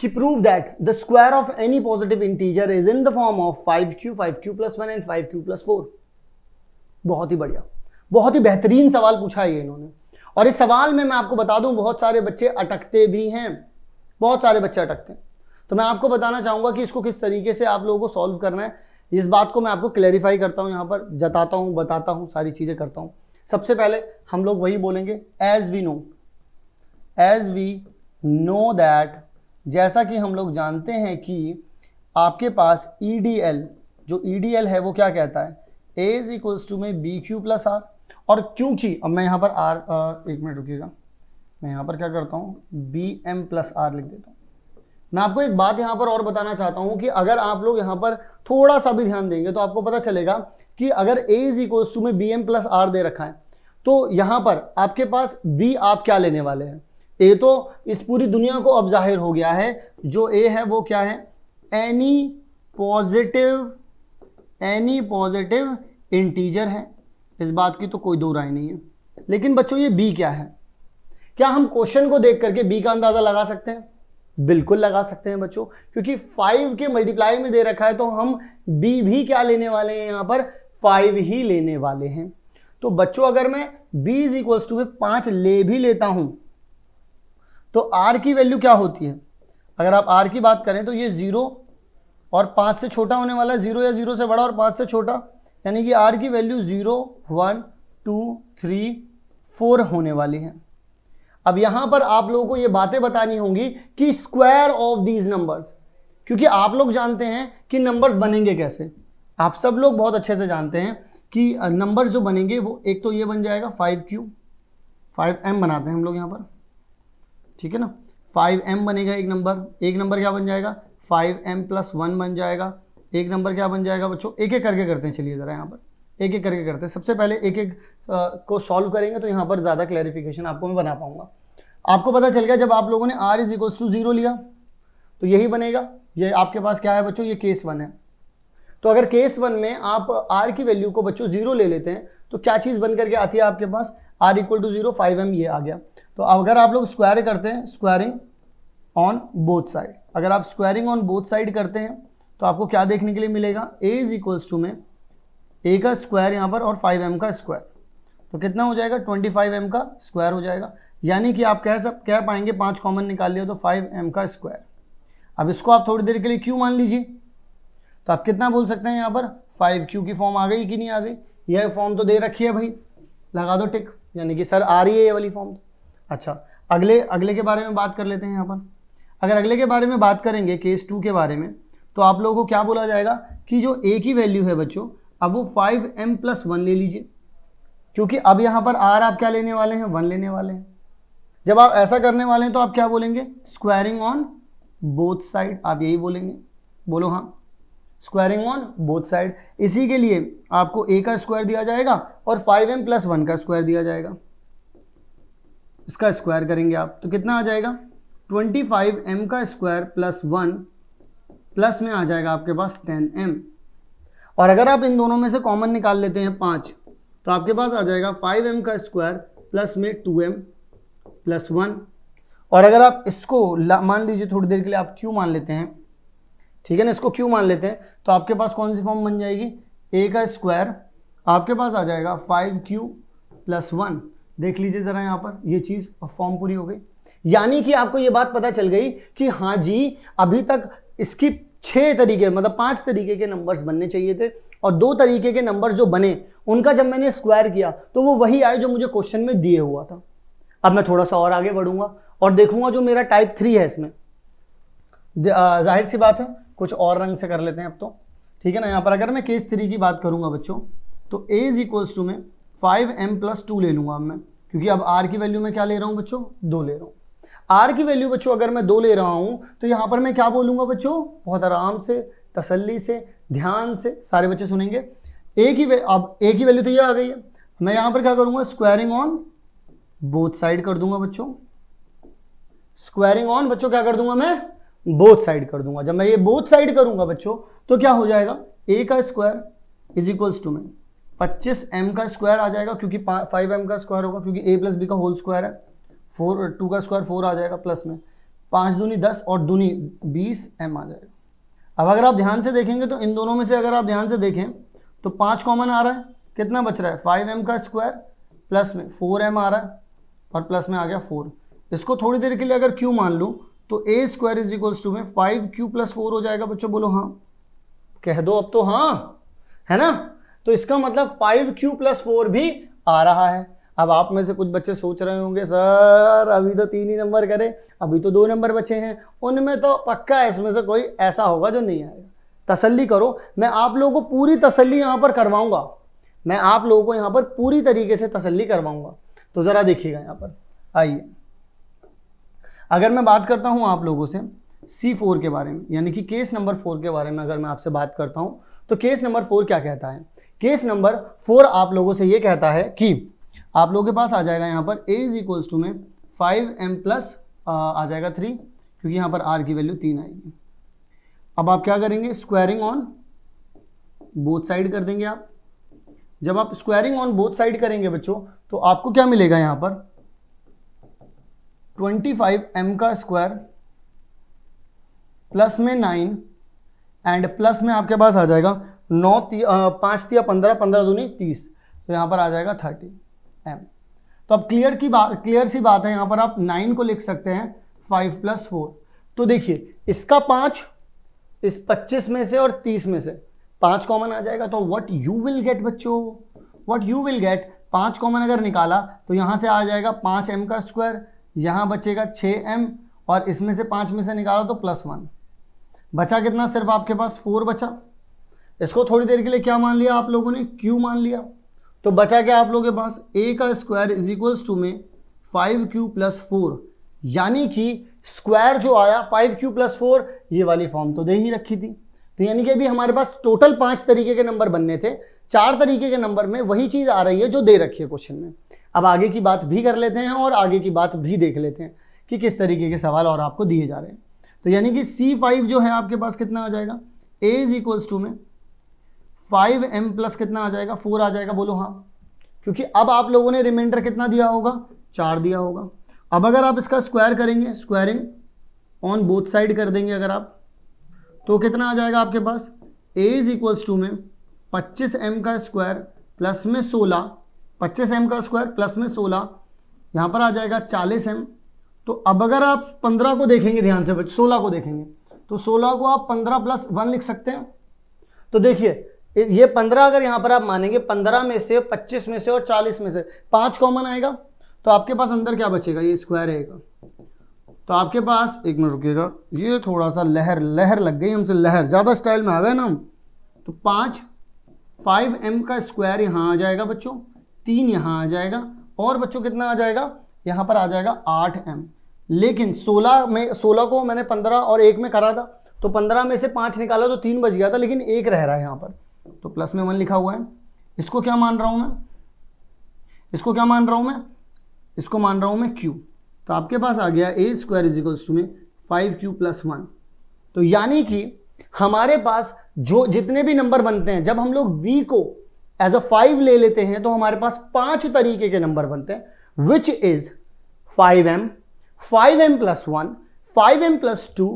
कि prove that the square of any positive integer is in the form of 5q, 5q+1 and 5q+4। बहुत ही बढ़िया, बहुत ही बेहतरीन सवाल पूछा है ये इन्होंने। और इस सवाल में मैं आपको बता दूं बहुत सारे बच्चे अटकते भी हैं, बहुत सारे बच्चे अटकते हैं। तो मैं आपको बताना चाहूंगा कि इसको किस तरीके से आप लोगों को सॉल्व करना है, इस बात को मैं आपको क्लैरिफाई करता हूं, यहाँ पर जताता हूं, बताता हूं, सारी चीजें करता हूं। सबसे पहले हम लोग वही बोलेंगे एज वी नो दैट, जैसा कि हम लोग जानते हैं कि आपके पास EDL, जो EDL है वो क्या कहता है, A इज इक्वल्स टू में BQ+R। और क्योंकि अब मैं यहाँ पर एक मिनट रुकिएगा, मैं यहाँ पर क्या करता हूँ, BM+R लिख देता हूँ। मैं आपको एक बात यहाँ पर और बताना चाहता हूँ कि अगर आप लोग यहाँ पर थोड़ा सा भी ध्यान देंगे तो आपको पता चलेगा कि अगर A इज इक्वल्स टू में BM+R दे रखा है तो यहाँ पर आपके पास B आप क्या लेने वाले हैं, A तो इस पूरी दुनिया को अब जाहिर हो गया है, जो A है वो क्या है, एनी पॉजिटिव इंटीजर है, इस बात की तो कोई दो राय नहीं है। लेकिन बच्चों ये B क्या है, क्या हम क्वेश्चन को देख करके B का अंदाजा लगा सकते हैं? बिल्कुल लगा सकते हैं बच्चों, क्योंकि 5 के मल्टीप्लाई में दे रखा है तो हम B भी क्या लेने वाले हैं, यहाँ पर 5 ही लेने वाले हैं। तो बच्चों अगर मैं B इज इक्वल्स टू में 5 ले भी लेता हूं तो R की वैल्यू क्या होती है, अगर आप R की बात करें तो ये 0 और 5 से छोटा होने वाला है, 0 या 0 से बड़ा और 5 से छोटा, यानी कि R की वैल्यू 0, 1, 2, 3, 4 होने वाली है। अब यहां पर आप लोगों को ये बातें बतानी होंगी कि स्क्वायर ऑफ दीज नंबर्स, क्योंकि आप लोग जानते हैं कि नंबर्स बनेंगे कैसे, आप सब लोग बहुत अच्छे से जानते हैं कि नंबर्स जो बनेंगे वो एक तो ये बन जाएगा 5q, 5m बनाते हैं हम लोग यहाँ पर, ठीक है ना, 5m बनेगा एक नंबर क्या बन जाएगा, 5m+1 बन जाएगा, एक नंबर क्या बन जाएगा बच्चों, एक एक करके करते हैं, चलिए ज़रा यहाँ पर एक एक करके करते हैं। सबसे पहले एक एक को सॉल्व करेंगे तो यहाँ पर ज़्यादा क्लैरिफिकेशन आपको मैं बना पाऊंगा। आपको पता चल गया जब आप लोगों ने R इज इक्वल्स टू 0 लिया तो यही बनेगा, ये आपके पास क्या है बच्चों, ये केस 1 है। तो अगर केस 1 में आप R की वैल्यू को बच्चों 0 ले लेते हैं तो क्या चीज़ बन करके आती है आपके पास, R इक्वल टू 0, 5m ये आ गया। तो अगर आप लोग स्क्वायर करते हैं, स्क्वायरिंग ऑन बोथ साइड, अगर आप स्क्वायरिंग ऑन बोथ साइड करते हैं तो आपको क्या देखने के लिए मिलेगा, A इज इक्वल्स टू में A का स्क्वायर यहाँ पर और 5m का स्क्वायर, तो कितना हो जाएगा, 25m का स्क्वायर हो जाएगा। यानी कि आप कह पाएंगे 5 कॉमन निकाल लिया तो 5m का स्क्वायर। अब इसको आप थोड़ी देर के लिए q मान लीजिए, तो आप कितना बोल सकते हैं यहाँ पर, 5q की फॉर्म आ गई कि नहीं आ गई, यह फॉर्म तो दे रखी है भाई, लगा दो टिक, यानी कि सर आ रही है ये वाली फॉर्म। अच्छा अगले के बारे में बात कर लेते हैं यहाँ पर। अगर अगले के बारे में बात करेंगे, केस 2 के बारे में, तो आप लोगों को क्या बोला जाएगा कि जो A की वैल्यू है बच्चों, अब वो 5m+1 ले लीजिए, क्योंकि अब यहाँ पर R आप क्या लेने वाले हैं, 1 लेने वाले हैं। जब आप ऐसा करने वाले हैं तो आप क्या बोलेंगे, स्क्वायरिंग ऑन बोथ साइड, आप यही बोलेंगे, बोलो हाँ, स्क्वायरिंग ऑन बोथ साइड। इसी के लिए आपको A का स्क्वायर दिया जाएगा और 5m+1 का स्क्वायर दिया जाएगा, इसका स्क्वायर करेंगे आप तो कितना आ जाएगा, 25m का स्क्वायर प्लस 1 प्लस में आ जाएगा आपके पास 10m। और अगर आप इन दोनों में से कॉमन निकाल लेते हैं 5 तो आपके पास आ जाएगा 5m का स्क्वायर प्लस में 2m +1। और अगर आप इसको मान लीजिए थोड़ी देर के लिए आप q मान लेते हैं, ठीक है ना, इसको क्यू मान लेते हैं। तो आपके पास कौन सी फॉर्म बन जाएगी, ए का स्क्वायर आपके पास आ जाएगा 5q + 1। देख लीजिए ज़रा यहाँ पर ये चीज़ फॉर्म पूरी हो गई। यानी कि आपको ये बात पता चल गई कि हाँ जी, अभी तक इसकी 6 तरीके मतलब 5 तरीके के नंबर्स बनने चाहिए थे, और 2 तरीके के नंबर्स जो बने उनका जब मैंने स्क्वायर किया तो वो वही आए जो मुझे क्वेश्चन में दिए हुआ था। अब मैं थोड़ा सा और आगे बढ़ूंगा और देखूंगा जो मेरा टाइप 3 है इसमें, जाहिर सी बात है कुछ और रंग से कर लेते हैं अब तो, ठीक है ना। यहाँ पर अगर मैं केस 3 की बात करूंगा बच्चों, तो a = में 5m + 2 ले लूंगा अब मैं, क्योंकि अब r की वैल्यू में क्या ले रहा हूँ बच्चों, 2 ले रहा हूँ। r की वैल्यू बच्चों अगर मैं 2 ले रहा हूँ तो यहाँ पर मैं क्या बोलूँगा बच्चों, बहुत आराम से, तसल्ली से, ध्यान से, सारे बच्चे सुनेंगे। अब a की वैल्यू तो ये आ गई है, मैं यहाँ पर क्या करूँगा, स्क्वायरिंग ऑन बोथ साइड कर दूंगा बच्चों। स्क्वायरिंग ऑन बच्चों क्या कर दूंगा मैं, बोथ साइड कर दूंगा। जब मैं ये बोथ साइड करूंगा बच्चों तो क्या हो जाएगा, a का स्क्वायर = में 25m का स्क्वायर आ जाएगा, क्योंकि 5m का स्क्वायर होगा, क्योंकि a + b का होल स्क्वायर है। 2 का स्क्वायर 4 आ जाएगा, प्लस में 5 दूनी 10 और दूनी 20m आ जाएगा। अब अगर आप ध्यान से देखेंगे तो इन दोनों में से अगर आप ध्यान से देखें तो 5 कॉमन आ रहा है, कितना बच रहा है, 5m का स्क्वायर प्लस में 4m आ रहा है और प्लस में आ गया 4। इसको थोड़ी देर के लिए अगर q मान लूँ तो a² = में 5q + 4 हो जाएगा बच्चों। बोलो हाँ, कह दो अब तो हाँ, है ना। तो इसका मतलब 5q + 4 भी आ रहा है। अब आप में से कुछ बच्चे सोच रहे होंगे सर अभी तो 3 ही नंबर करे, अभी तो 2 नंबर बचे हैं, उनमें तो पक्का इसमें से कोई ऐसा होगा जो नहीं आएगा। तसल्ली करो, मैं आप लोगों को पूरी तसल्ली यहाँ पर करवाऊंगा, मैं आप लोगों को यहाँ पर पूरी तरीके से तसल्ली करवाऊंगा। तो ज़रा देखिएगा यहाँ पर, आइए अगर मैं बात करता हूँ आप लोगों से C4 के बारे में, यानी कि केस नंबर 4 के बारे में अगर मैं आपसे बात करता हूँ तो केस नंबर 4 क्या कहता है। केस नंबर 4 आप लोगों से ये कहता है कि आप लोगों के पास आ जाएगा यहाँ पर a = में 5m + आ जाएगा 3, क्योंकि यहाँ पर r की वैल्यू 3 आएगी। अब आप क्या करेंगे, स्क्वायरिंग ऑन बोथ साइड कर देंगे आप। जब आप स्क्वायरिंग ऑन बोथ साइड करेंगे बच्चों तो आपको क्या मिलेगा, यहाँ पर 25m का स्क्वायर प्लस में 9 एंड प्लस में आपके पास आ जाएगा 5 × 15, 15 दूनी 30, तो यहाँ पर आ जाएगा 30m। तो अब क्लियर सी बात है, यहाँ पर आप 9 को लिख सकते हैं 5 + 4। तो देखिए इसका 5 इस 25 में से और 30 में से 5 कॉमन आ जाएगा। तो व्हाट यू विल गेट बच्चों, what you will gate, 5 common अगर निकाला तो यहाँ से आ जाएगा 5m का स्क्वायर, यहाँ बचेगा 6m और इसमें से 5 में से निकाला तो +1 बचा। कितना, सिर्फ आपके पास 4 बचा। इसको थोड़ी देर के लिए क्या मान लिया आप लोगों ने, q मान लिया। तो बचा क्या आप लोगों के पास, a का स्क्वायर = में 5q + 4, यानी कि स्क्वायर जो आया 5q + 4, ये वाली फॉर्म तो दे ही रखी थी। तो यानी कि अभी हमारे पास टोटल 5 तरीके के नंबर बनने थे, 4 तरीके के नंबर में वही चीज़ आ रही है जो दे रखी है क्वेश्चन में। अब आगे की बात भी कर लेते हैं और आगे की बात भी देख लेते हैं कि किस तरीके के सवाल और आपको दिए जा रहे हैं। तो यानी कि C5 जो है आपके पास कितना आ जाएगा, a = में 5m + कितना आ जाएगा, 4 आ जाएगा। बोलो हाँ, क्योंकि अब आप लोगों ने रिमाइंडर कितना दिया होगा, 4 दिया होगा। अब अगर आप इसका स्क्वायर करेंगे, स्क्वायरिंग ऑन बोथ साइड कर देंगे अगर आप, तो कितना आ जाएगा आपके पास, a = में 25m का स्क्वायर प्लस में 16, 25m का स्क्वायर प्लस में 16, यहाँ पर आ जाएगा 40m। तो अब अगर आप 15 को देखेंगे ध्यान से, 16 को देखेंगे तो 16 को आप 15 + 1 लिख सकते हैं। तो देखिए ये 15 अगर यहाँ पर आप मानेंगे, 15 में से, 25 में से और 40 में से 5 कॉमन आएगा, तो आपके पास अंदर क्या बचेगा, ये स्क्वायर रहेगा। तो आपके पास, एक मिनट रुकिएगा, ये थोड़ा सा लहर लग गई हमसे, लहर ज़्यादा स्टाइल में आ गए ना हम। तो 5m का स्क्वायर यहाँ आ जाएगा बच्चों, 3 यहाँ आ जाएगा और बच्चों कितना आ जाएगा, यहाँ पर आ जाएगा 8m। लेकिन 16 को मैंने 15 और 1 में करा था, तो 15 में से 5 निकाला तो 3 बच गया था, लेकिन 1 रह रहा है यहाँ पर, तो प्लस में 1 लिखा हुआ है। इसको क्या मान रहा हूँ मैं, इसको क्या मान रहा हूँ मैं, इसको मान रहा हूँ मैं q। तो आपके पास आ गया a² = में 5q + 1। तो यानी कि हमारे पास जो जितने भी नंबर बनते हैं, जब हम लोग b को एज अ 5 ले लेते हैं तो हमारे पास 5 तरीके के नंबर बनते हैं, which is 5m, 5m + 1, 5m + 2,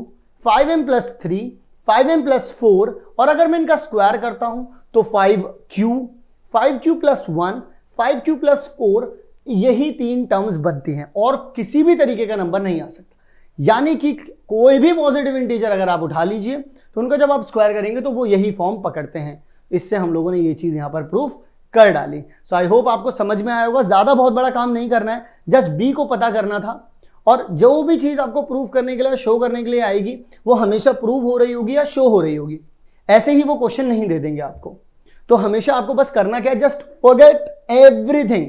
5m + 3, 5m plus 4, और अगर मैं इनका स्क्वायर करता हूं तो 5q प्लस 1, 5q प्लस 4, यही 3 टर्म्स बनती हैं और किसी भी तरीके का नंबर नहीं आ सकता। यानी कि कोई भी पॉजिटिव इंटीजर अगर आप उठा लीजिए तो उनका जब आप स्क्वायर करेंगे तो वो यही फॉर्म पकड़ते हैं। इससे हम लोगों ने ये चीज यहां पर प्रूफ कर डाली। सो आई होप आपको समझ में आया होगा। ज्यादा बहुत बड़ा काम नहीं करना है, जस्ट बी को पता करना था, और जो भी चीज आपको प्रूव करने के लिए, शो करने के लिए आएगी वो हमेशा प्रूव हो रही होगी या शो हो रही होगी। ऐसे ही वो क्वेश्चन नहीं दे देंगे आपको। तो हमेशा आपको बस करना क्या है, जस्ट फॉरगेट एवरीथिंग।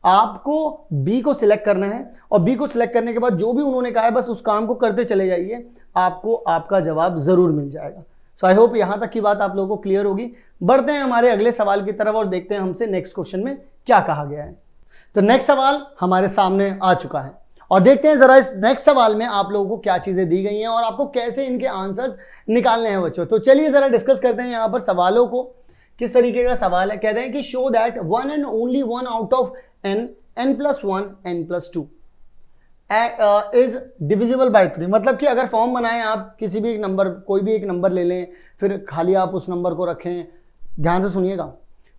आपको बी को सिलेक्ट करना है और बी को सिलेक्ट करने के बाद जो भी उन्होंने कहा है बस उस काम को करते चले जाइए, आपको आपका जवाब जरूर मिल जाएगा। सो आई होप यहां तक की बात आप लोगों को क्लियर होगी। बढ़ते हैं हमारे अगले सवाल की तरफ और देखते हैं हमसे नेक्स्ट क्वेश्चन में क्या कहा गया है। तो नेक्स्ट सवाल हमारे सामने आ चुका है और देखते हैं जरा इस नेक्स्ट सवाल में आप लोगों को क्या चीजें दी गई हैं और आपको कैसे इनके आंसर्स निकालने हैं बच्चों। तो चलिए जरा डिस्कस करते हैं यहां पर सवालों को, किस तरीके का सवाल है। कहते हैं कि show that one and only one out of n plus 1 n plus 2 is divisible by 3। मतलब कि अगर फॉर्म बनाएं आप, किसी भी एक नंबर, कोई भी एक नंबर ले लें, फिर खाली आप उस नंबर को रखें। ध्यान से सुनिएगा,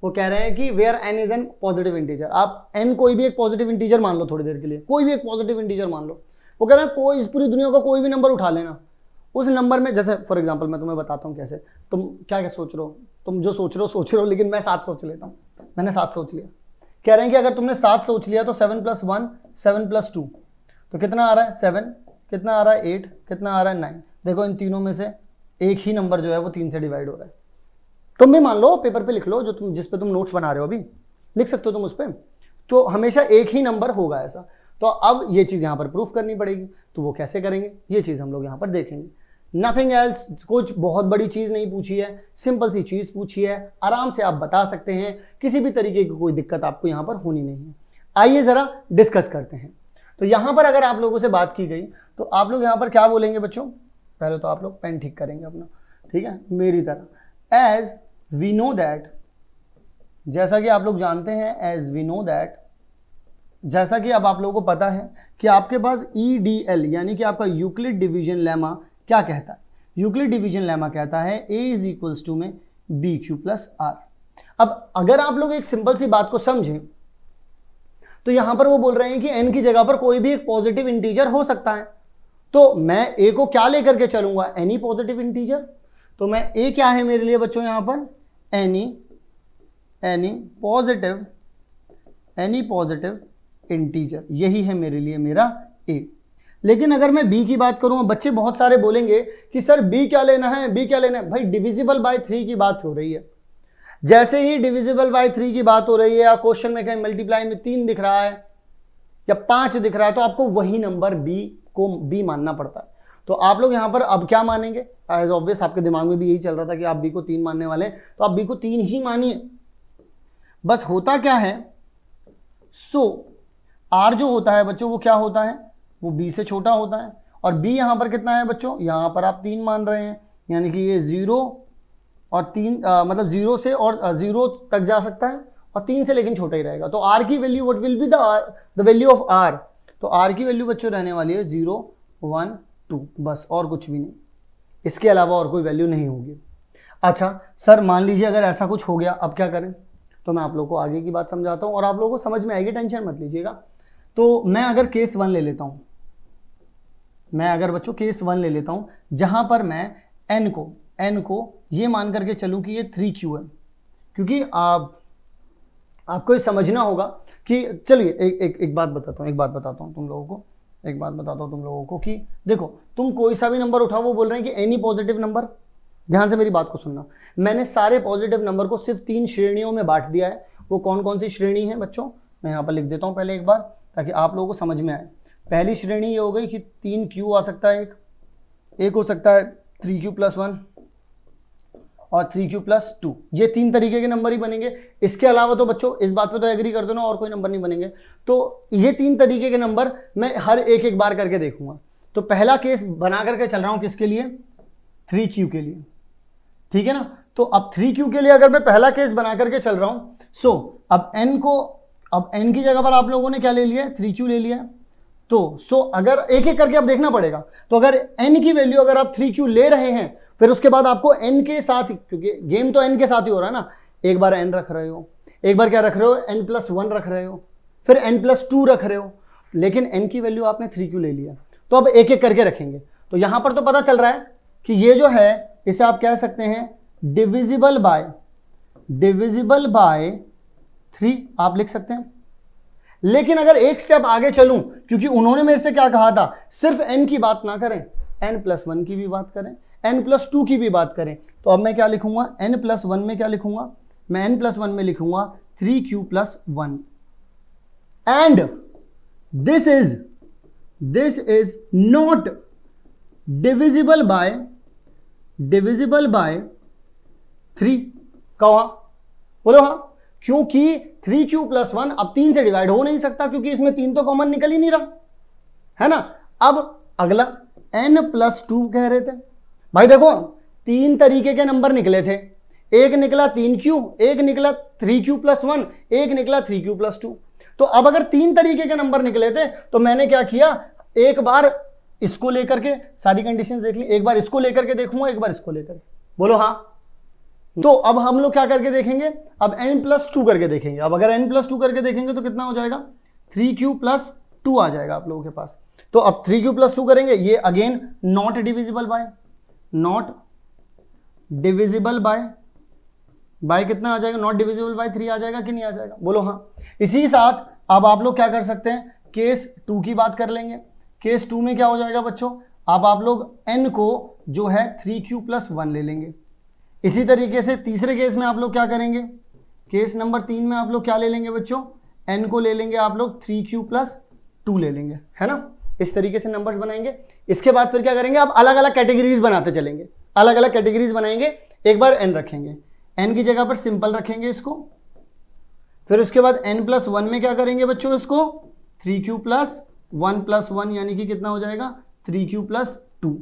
वो कह रहे हैं कि where n is an positive integer. आप n कोई भी एक पॉजिटिव इंटीजर मान लो, थोड़ी देर के लिए कोई भी एक पॉजिटिव इंटीजर मान लो। वो कह रहे हैं कोई, इस पूरी दुनिया का कोई भी नंबर उठा लेना, उस नंबर में, जैसे फॉर एग्जांपल मैं तुम्हें बताता हूँ कैसे। तुम क्या क्या सोच रहे हो, तुम जो सोच रहे हो, लेकिन मैं 7 सोच लेता हूँ। मैंने 7 सोच लिया। कह रहे हैं कि अगर तुमने 7 सोच लिया तो 7 प्लस 1 7 प्लस 2 तो कितना आ रहा है 7, कितना आ रहा है 8, कितना आ रहा है 9। देखो इन तीनों में से एक ही नंबर जो है वो 3 से डिवाइड हो रहा है। तुम भी मान लो, पेपर पे लिख लो, जो तुम जिस पे तुम नोट्स बना रहे हो अभी लिख सकते हो तुम उस पर। तो हमेशा एक ही नंबर होगा ऐसा। तो अब ये चीज़ यहाँ पर प्रूफ करनी पड़ेगी। तो वो कैसे करेंगे ये चीज़ हम लोग यहाँ पर देखेंगे। नथिंग एल्स, कुछ बहुत बड़ी चीज़ नहीं पूछी है, सिंपल सी चीज़ पूछी है, आराम से आप बता सकते हैं, किसी भी तरीके की कोई दिक्कत आपको यहाँ पर होनी नहीं है। आइए ज़रा डिस्कस करते हैं। तो यहाँ पर अगर आप लोगों से बात की गई तो आप लोग यहाँ पर क्या बोलेंगे बच्चों। पहले तो आप लोग पेन ठीक करेंगे अपना, ठीक है, मेरी तरह। एज वी नो दैट, जैसा कि आप लोग जानते हैं, एज वी नो दैट, जैसा कि अब आप लोगों को पता है कि आपके पास EDL यानी कि आपका यूक्लिड डिवीजन लेमा क्या कहता है। यूक्लिड डिवीजन लेमा कहता है A इज इक्वल्स टू में BQ प्लस R। अब अगर आप लोग एक सिंपल सी बात को समझें तो यहां पर वो बोल रहे हैं कि n की जगह पर कोई भी एक पॉजिटिव इंटीजर हो सकता है। तो मैं a को क्या लेकर के चलूंगा, एनी पॉजिटिव इंटीजर। तो मैं a क्या है मेरे लिए बच्चों यहां पर, एनी पॉजिटिव इंटीजर, यही है मेरे लिए मेरा a। लेकिन अगर मैं b की बात करूं, बच्चे बहुत सारे बोलेंगे कि सर b क्या लेना है, b क्या लेना है। भाई डिविजिबल बाय 3 की बात हो रही है। जैसे ही डिविजिबल बाय 3 की बात हो रही है या क्वेश्चन में कहीं मल्टीप्लाई में 3 दिख रहा है या 5 दिख रहा है तो आपको वही नंबर b को b मानना पड़ता है। तो आप लोग यहां पर अब क्या मानेंगे, एज ऑब्वियस आपके दिमाग में भी यही चल रहा था कि आप b को 3 मानने वाले हैं, तो आप b को 3 ही मानिए। बस होता क्या है, r जो होता है बच्चों वो क्या होता है, वो b से छोटा होता है। और b यहां पर कितना है बच्चों, यहां पर आप 3 मान रहे हैं, यानी कि ये 0 और 3 मतलब 0 से और 0 तक जा सकता है और 3 से लेकिन छोटा ही रहेगा। तो r की value what will be the value of r। तो r की वैल्यू बच्चों रहने वाली है 0 1 2, बस और कुछ भी नहीं, इसके अलावा और कोई वैल्यू नहीं होगी। अच्छा सर मान लीजिए अगर ऐसा कुछ हो गया, अब क्या करें। तो मैं आप लोगों को आगे की बात समझाता हूँ और आप लोगों को समझ में आएगी, टेंशन मत लीजिएगा। तो मैं अगर केस 1 ले लेता हूँ, मैं अगर बच्चों केस 1 ले लेता हूँ जहां पर मैं n को ये मान करके चलूं कि ये 3q है, क्योंकि आपको ये समझना होगा कि चलिए एक बात बताता हूँ तुम लोगों को कि देखो तुम कोई सा भी नंबर उठाओ, वो बोल रहे हैं कि एनी पॉजिटिव नंबर। ध्यान से मेरी बात को सुनना, मैंने सारे पॉजिटिव नंबर को सिर्फ 3 श्रेणियों में बांट दिया है। वो कौन कौन सी श्रेणी है बच्चों, मैं यहाँ पर लिख देता हूँ पहले एक बार ताकि आप लोगों को समझ में आए। पहली श्रेणी ये हो गई कि 3q आ सकता है, एक हो सकता है 3q प्लस 1 और 3q प्लस 2, ये 3 तरीके के नंबर ही बनेंगे। इसके अलावा तो बच्चों इस बात पे तो एग्री कर दो ना, और कोई नंबर नहीं बनेंगे। तो ये 3 तरीके के नंबर मैं हर एक बार करके देखूंगा। तो पहला केस बना करके चल रहा हूं किसके लिए, 3q के लिए, ठीक है ना। तो अब 3q के लिए अगर मैं पहला केस बना करके चल रहा हूं, अब n की जगह पर आप लोगों ने क्या ले लिया, 3q ले लिया। तो अगर एक एक करके अब देखना पड़ेगा, तो अगर n की वैल्यू अगर आप 3q ले रहे हैं फिर उसके बाद आपको n के साथ, क्योंकि गेम तो n के साथ ही हो रहा है ना, एक बार n रख रहे हो, एक बार क्या रख रहे हो, n+1 रख रहे हो, फिर n+2 रख रहे हो, लेकिन n की वैल्यू आपने 3q ले लिया, तो अब एक एक करके रखेंगे। तो यहां पर तो पता चल रहा है कि ये जो है इसे आप कह सकते हैं डिविजिबल बाय 3 आप लिख सकते हैं। लेकिन अगर एक स्टेप आगे चलूं, क्योंकि उन्होंने मेरे से क्या कहा था, सिर्फ n की बात ना करें, n+1 की भी बात करें, n+2 की भी बात करें, तो अब मैं क्या लिखूंगा, n+1 में क्या लिखूंगा, मैं n+1 में लिखूंगा 3q+1 and this is not divisible bye 3। कहो हाँ, बोलो हाँ, क्योंकि 3q+1 अब 3 से डिवाइड हो नहीं सकता, क्योंकि इसमें 3 तो कॉमन निकल ही नहीं रहा है ना। अब अगला n+2 कह रहे थे, भाई देखो 3 तरीके के नंबर निकले थे, एक निकला 3q, एक निकला 3q+1, एक निकला 3q+2। तो अब अगर 3 तरीके के नंबर निकले थे तो मैंने क्या किया, एक बार इसको लेकर के सारी कंडीशंस देख ली, एक बार इसको लेकर के देखूंगा, एक बार इसको लेकर, बोलो हाँ। तो अब हम लोग क्या करके देखेंगे, अब n+2 करके देखेंगे। अब अगर n+2 करके देखेंगे तो कितना हो जाएगा, 3q+2 आ जाएगा आप लोगों के पास। तो अब 3q+2 करेंगे, ये अगेन नॉट डिविजिबल बाय कितना आ जाएगा, नॉट डिविजिबल बाय 3 आ जाएगा कि नहीं आ जाएगा, बोलो हाँ। इसी साथ अब आप लोग क्या कर सकते हैं, केस 2 की बात कर लेंगे। केस 2 में क्या हो जाएगा बच्चों, अब आप लोग n को जो है 3q+1 ले लेंगे। इसी तरीके से तीसरे केस में आप लोग क्या करेंगे, केस नंबर 3 में आप लोग क्या ले लेंगे बच्चों, n को ले लेंगे आप लोग 3q+2 ले लेंगे, है ना। इस तरीके से नंबर्स बनाएंगे। इसके बाद फिर क्या करेंगे, अब अलग अलग कैटेगरीज बनाते चलेंगे, अलग अलग कैटेगरीज बनाएंगे। एक बार n रखेंगे, n की जगह पर सिंपल रखेंगे इसको, फिर उसके बाद n+1 में क्या करेंगे बच्चों, इसको 3q+1+1 यानी कि कितना हो जाएगा 3q+2।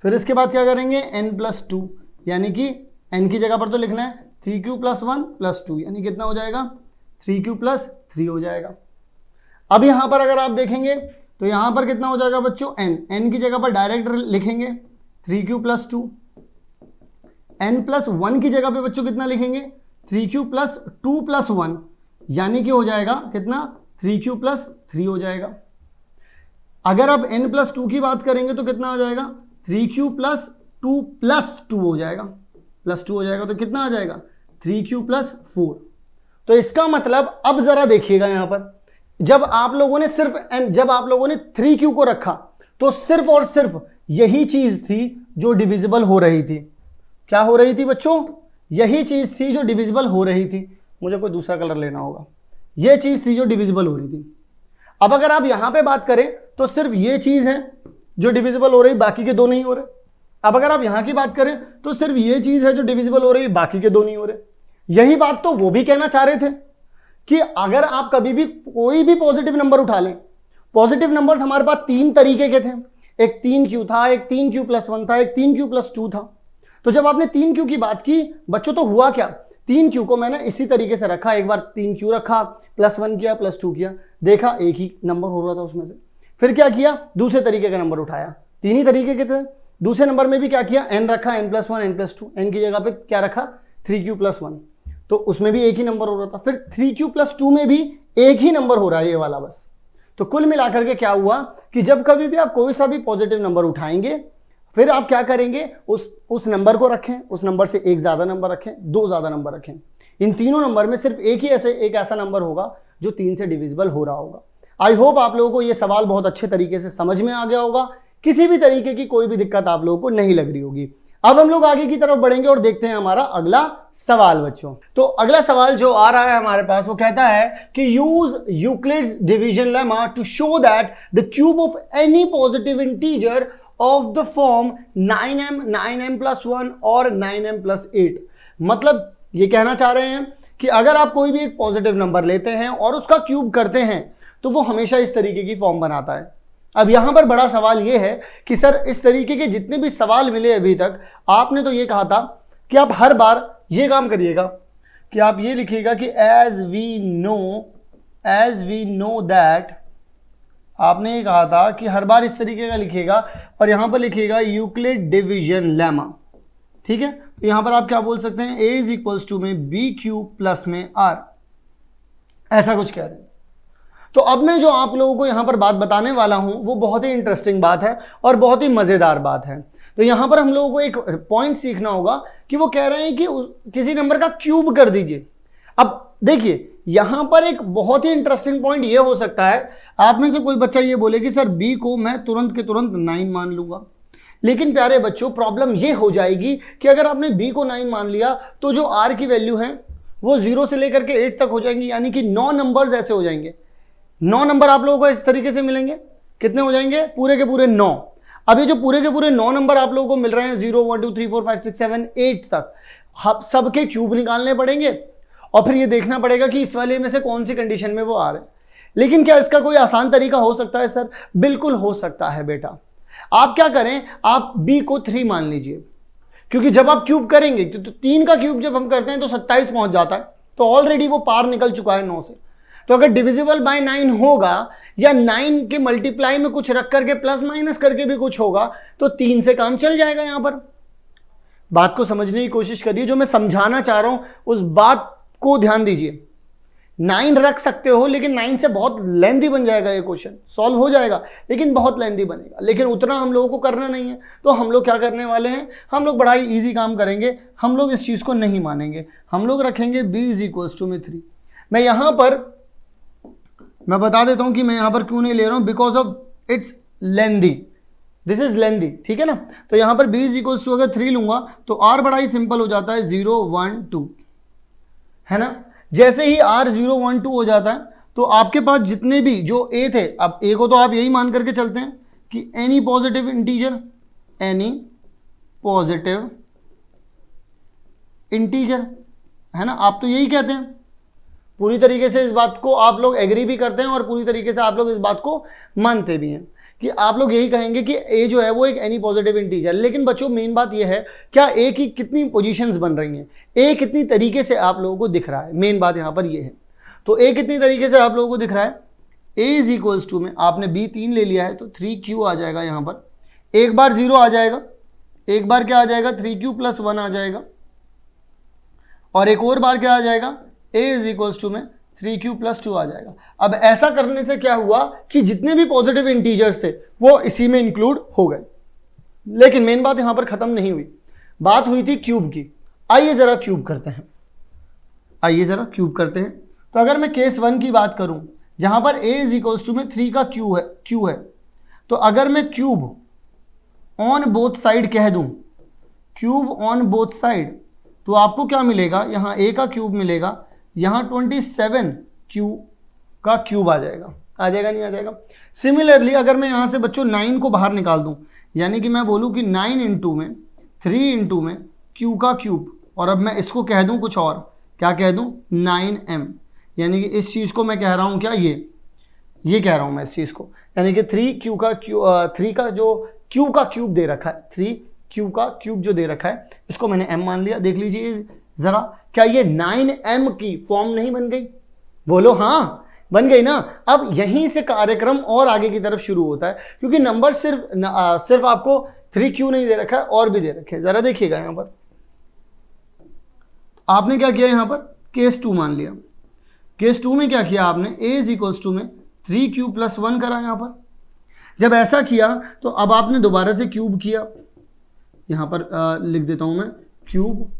फिर इसके बाद क्या करेंगे, n+2 यानी कि n की जगह पर तो लिखना है 3q+1+2 यानी कितना हो जाएगा 3q+3 हो जाएगा। अब यहां पर अगर आप देखेंगे तो यहां पर कितना हो जाएगा बच्चों, n की जगह पर डायरेक्ट लिखेंगे 3q+2, n+1 की जगह पे बच्चों कितना लिखेंगे 3q+2+1 यानी कि हो जाएगा कितना 3q+3 हो जाएगा। अगर आप n+2 की बात करेंगे तो कितना आ जाएगा 3q+2+2 हो जाएगा, +2 हो जाएगा, तो कितना आ जाएगा 3q+4। तो इसका मतलब अब जरा देखिएगा यहां पर, जब आप लोगों ने 3q को रखा तो सिर्फ और सिर्फ यही चीज थी जो डिविजिबल हो रही थी। क्या हो रही थी बच्चों, यही चीज थी जो डिविजिबल हो रही थी। मुझे कोई दूसरा कलर लेना होगा। यह चीज थी जो डिविजिबल हो रही थी। अब अगर आप यहां पे बात करें तो सिर्फ ये चीज है जो डिविजिबल हो रही, बाकी के 2 नहीं हो रहे। अब अगर आप यहां की बात करें तो सिर्फ ये चीज है जो डिविजिबल हो रही, बाकी के 2 नहीं हो रहे। यही बात तो वो भी कहना चाह रहे थे कि अगर आप कभी भी कोई भी पॉजिटिव नंबर उठा लें, पॉजिटिव नंबर्स हमारे पास 3 तरीके के थे, एक 3q था, एक 3q+1 था, एक 3q+2 था। तो जब आपने 3q की बात की बच्चों तो हुआ क्या, 3q को मैंने इसी तरीके से रखा, एक बार 3q रखा, +1 किया, +2 किया, देखा एक ही नंबर हो रहा था उसमें से। फिर क्या किया, दूसरे तरीके का नंबर उठाया, 3 ही तरीके के थे। दूसरे नंबर में भी क्या किया, n रखा, n+1 n+2, n की जगह पे क्या रखा 3q+1, तो उसमें भी एक ही नंबर हो रहा था। फिर 3q+2 में भी एक ही नंबर हो रहा है, ये वाला बस। तो कुल मिलाकर के क्या हुआ कि जब कभी भी आप कोई सा भी पॉजिटिव नंबर उठाएंगे फिर आप क्या करेंगे, उस नंबर को रखें, उस नंबर से एक ज्यादा नंबर रखें, 2 ज्यादा नंबर रखें। इन तीनों नंबर में सिर्फ एक ऐसा नंबर होगा जो 3 से डिविजिबल हो रहा होगा। आई होप आप लोगों को यह सवाल बहुत अच्छे तरीके से समझ में आ गया होगा, किसी भी तरीके की कोई भी दिक्कत आप लोगों को नहीं लग रही होगी। अब हम लोग आगे की तरफ बढ़ेंगे और देखते हैं हमारा अगला सवाल बच्चों। तो अगला सवाल जो आ रहा है हमारे पास वो कहता है कि use Euclid's division lemma to show that the cube of any positive integer of the form 9m 9m+1 और 9m+8। मतलब ये कहना चाह रहे हैं कि अगर आप कोई भी एक पॉजिटिव नंबर लेते हैं और उसका क्यूब करते हैं तो वो हमेशा इस तरीके की फॉर्म बनाता है। अब यहां पर बड़ा सवाल यह है कि सर इस तरीके के जितने भी सवाल मिले अभी तक, आपने तो ये कहा था कि आप हर बार ये काम करिएगा कि आप ये लिखिएगा कि एज वी नो दैट आपने ये कहा था कि हर बार इस तरीके का लिखिएगा और यहां पर लिखिएगा यूक्लिड डिवीजन लेमा, ठीक है। तो यहां पर आप क्या बोल सकते हैं, a इज इक्वल्स टू में बी क्यूब प्लस में r, ऐसा कुछ कह रहे हैं। तो अब मैं जो आप लोगों को यहां पर बात बताने वाला हूं वो बहुत ही इंटरेस्टिंग बात है और बहुत ही मजेदार बात है। तो यहां पर हम लोगों को एक पॉइंट सीखना होगा कि वो कह रहे हैं कि किसी नंबर का क्यूब कर दीजिए। अब देखिए यहां पर एक बहुत ही इंटरेस्टिंग पॉइंट ये हो सकता है, आप में से कोई बच्चा ये बोले कि सर बी को मैं तुरंत के तुरंत 9 मान लूंगा, लेकिन प्यारे बच्चों प्रॉब्लम ये हो जाएगी कि अगर आपने बी को 9 मान लिया तो जो आर की वैल्यू है वो 0 से लेकर के 8 तक हो जाएंगी, यानी कि 9 नंबर्स ऐसे हो जाएंगे। 9 नंबर आप लोगों को इस तरीके से मिलेंगे, कितने हो जाएंगे, पूरे के पूरे 9। अब ये जो पूरे के पूरे 9 नंबर आप लोगों को मिल रहे हैं 0 1 2 3 4 5 6 7 8 तक, सबके क्यूब निकालने पड़ेंगे और फिर ये देखना पड़ेगा कि इस वाले में से कौन सी कंडीशन में वो आ रहे हैं। लेकिन क्या इसका कोई आसान तरीका हो सकता है सर? बिल्कुल हो सकता है बेटा। आप क्या करें, आप b को 3 मान लीजिए, क्योंकि जब आप क्यूब करेंगे तो 3 का क्यूब जब हम करते हैं तो 27 पहुंच जाता है, तो ऑलरेडी वो पार निकल चुका है 9 से। तो अगर डिविजिबल बाय 9 होगा या 9 के मल्टीप्लाई में कुछ रख करके प्लस माइनस करके भी कुछ होगा तो 3 से काम चल जाएगा। यहां पर बात को समझने की कोशिश करिए, जो मैं समझाना चाह रहा हूं उस बात को ध्यान दीजिए। 9 रख सकते हो लेकिन 9 से बहुत लेंथी बन जाएगा, ये क्वेश्चन सॉल्व हो जाएगा लेकिन बहुत लेंथी बनेगा, लेकिन उतना हम लोगों को करना नहीं है। तो हम लोग क्या करने वाले हैं, हम लोग बड़ा ही ईजी काम करेंगे, हम लोग इस चीज़ को नहीं मानेंगे, हम लोग रखेंगे b इज इक्वल्स टू में 3। मैं यहाँ पर मैं बता देता हूँ कि मैं यहाँ पर क्यों नहीं ले रहा हूँ, because of its lengthy, this is lengthy, ठीक है ना। तो यहाँ पर b इज इक्वल्स टू अगर 3 लूंगा तो r बड़ा ही सिंपल हो जाता है 0 1 2, है ना। जैसे ही r 0 1 2 हो जाता है तो आपके पास जितने भी जो a थे, अब a को तो आप यही मान करके चलते हैं कि any positive integer, any positive integer, है ना, आप तो यही कहते हैं। पूरी तरीके से इस बात को आप लोग एग्री भी करते हैं और पूरी तरीके से आप लोग इस बात को मानते भी हैं कि आप लोग यही कहेंगे कि a जो है वो एक एनी पॉजिटिव इंटीजर। लेकिन बच्चों मेन बात ये है, क्या a की कितनी पोजीशंस बन रही हैं, a कितनी तरीके से आप लोगों को दिख रहा है, मेन बात यहाँ पर ये है। तो a कितनी तरीके से आप लोगों को दिख रहा है, a इज इक्वल्स टू में आपने b 3 ले लिया है तो 3q आ जाएगा, यहाँ पर एक बार 0 आ जाएगा, एक बार क्या आ जाएगा 3q प्लस 1 आ जाएगा, और एक और बार क्या आ जाएगा a इज इक्वल्स टू में 3q प्लस 2 आ जाएगा। अब ऐसा करने से क्या हुआ कि जितने भी पॉजिटिव इंटीजर्स थे वो इसी में इंक्लूड हो गए। लेकिन मेन बात यहां पर खत्म नहीं हुई, बात हुई थी क्यूब की। आइए जरा क्यूब करते हैं, आइए जरा क्यूब करते हैं। तो अगर मैं केस 1 की बात करूं जहां पर a इज इक्वल्स टू में 3 का क्यू है, तो अगर मैं क्यूब ऑन बोथ साइड कह दूं, क्यूब ऑन बोथ साइड, तो आपको क्या मिलेगा, यहाँ a का क्यूब मिलेगा, यहाँ 27 क्यू का क्यूब आ जाएगा, आ जाएगा नहीं आ जाएगा। सिमिलरली अगर मैं यहाँ से बच्चों 9 को बाहर निकाल दूँ, यानी कि मैं बोलूँ कि 9 इंटू में 3 इंटू में क्यू का क्यूब, और अब मैं इसको कह दूँ कुछ और, क्या कह दूँ 9m, यानी कि इस चीज़ को मैं कह रहा हूँ क्या, ये कह रहा हूँ मैं इस चीज़ को, यानी कि 3 का जो क्यू का क्यूब दे रखा है, 3q का क्यूब जो दे रखा है इसको मैंने m मान लिया। देख लीजिए ज़रा, क्या ये 9m की फॉर्म नहीं बन गई? बोलो हाँ, बन गई ना। अब यहीं से कार्यक्रम और आगे की तरफ शुरू होता है, क्योंकि नंबर सिर्फ आपको 3q नहीं दे रखा है और भी दे रखे हैं। ज़रा देखिएगा यहाँ पर आपने क्या किया, यहाँ पर केस 2 मान लिया। केस 2 में क्या किया आपने, a इज इक्वल्स टू में 3q प्लस 1 करा। यहाँ पर जब ऐसा किया तो अब आपने दोबारा से क्यूब किया, यहाँ पर लिख देता हूँ मैं, क्यूब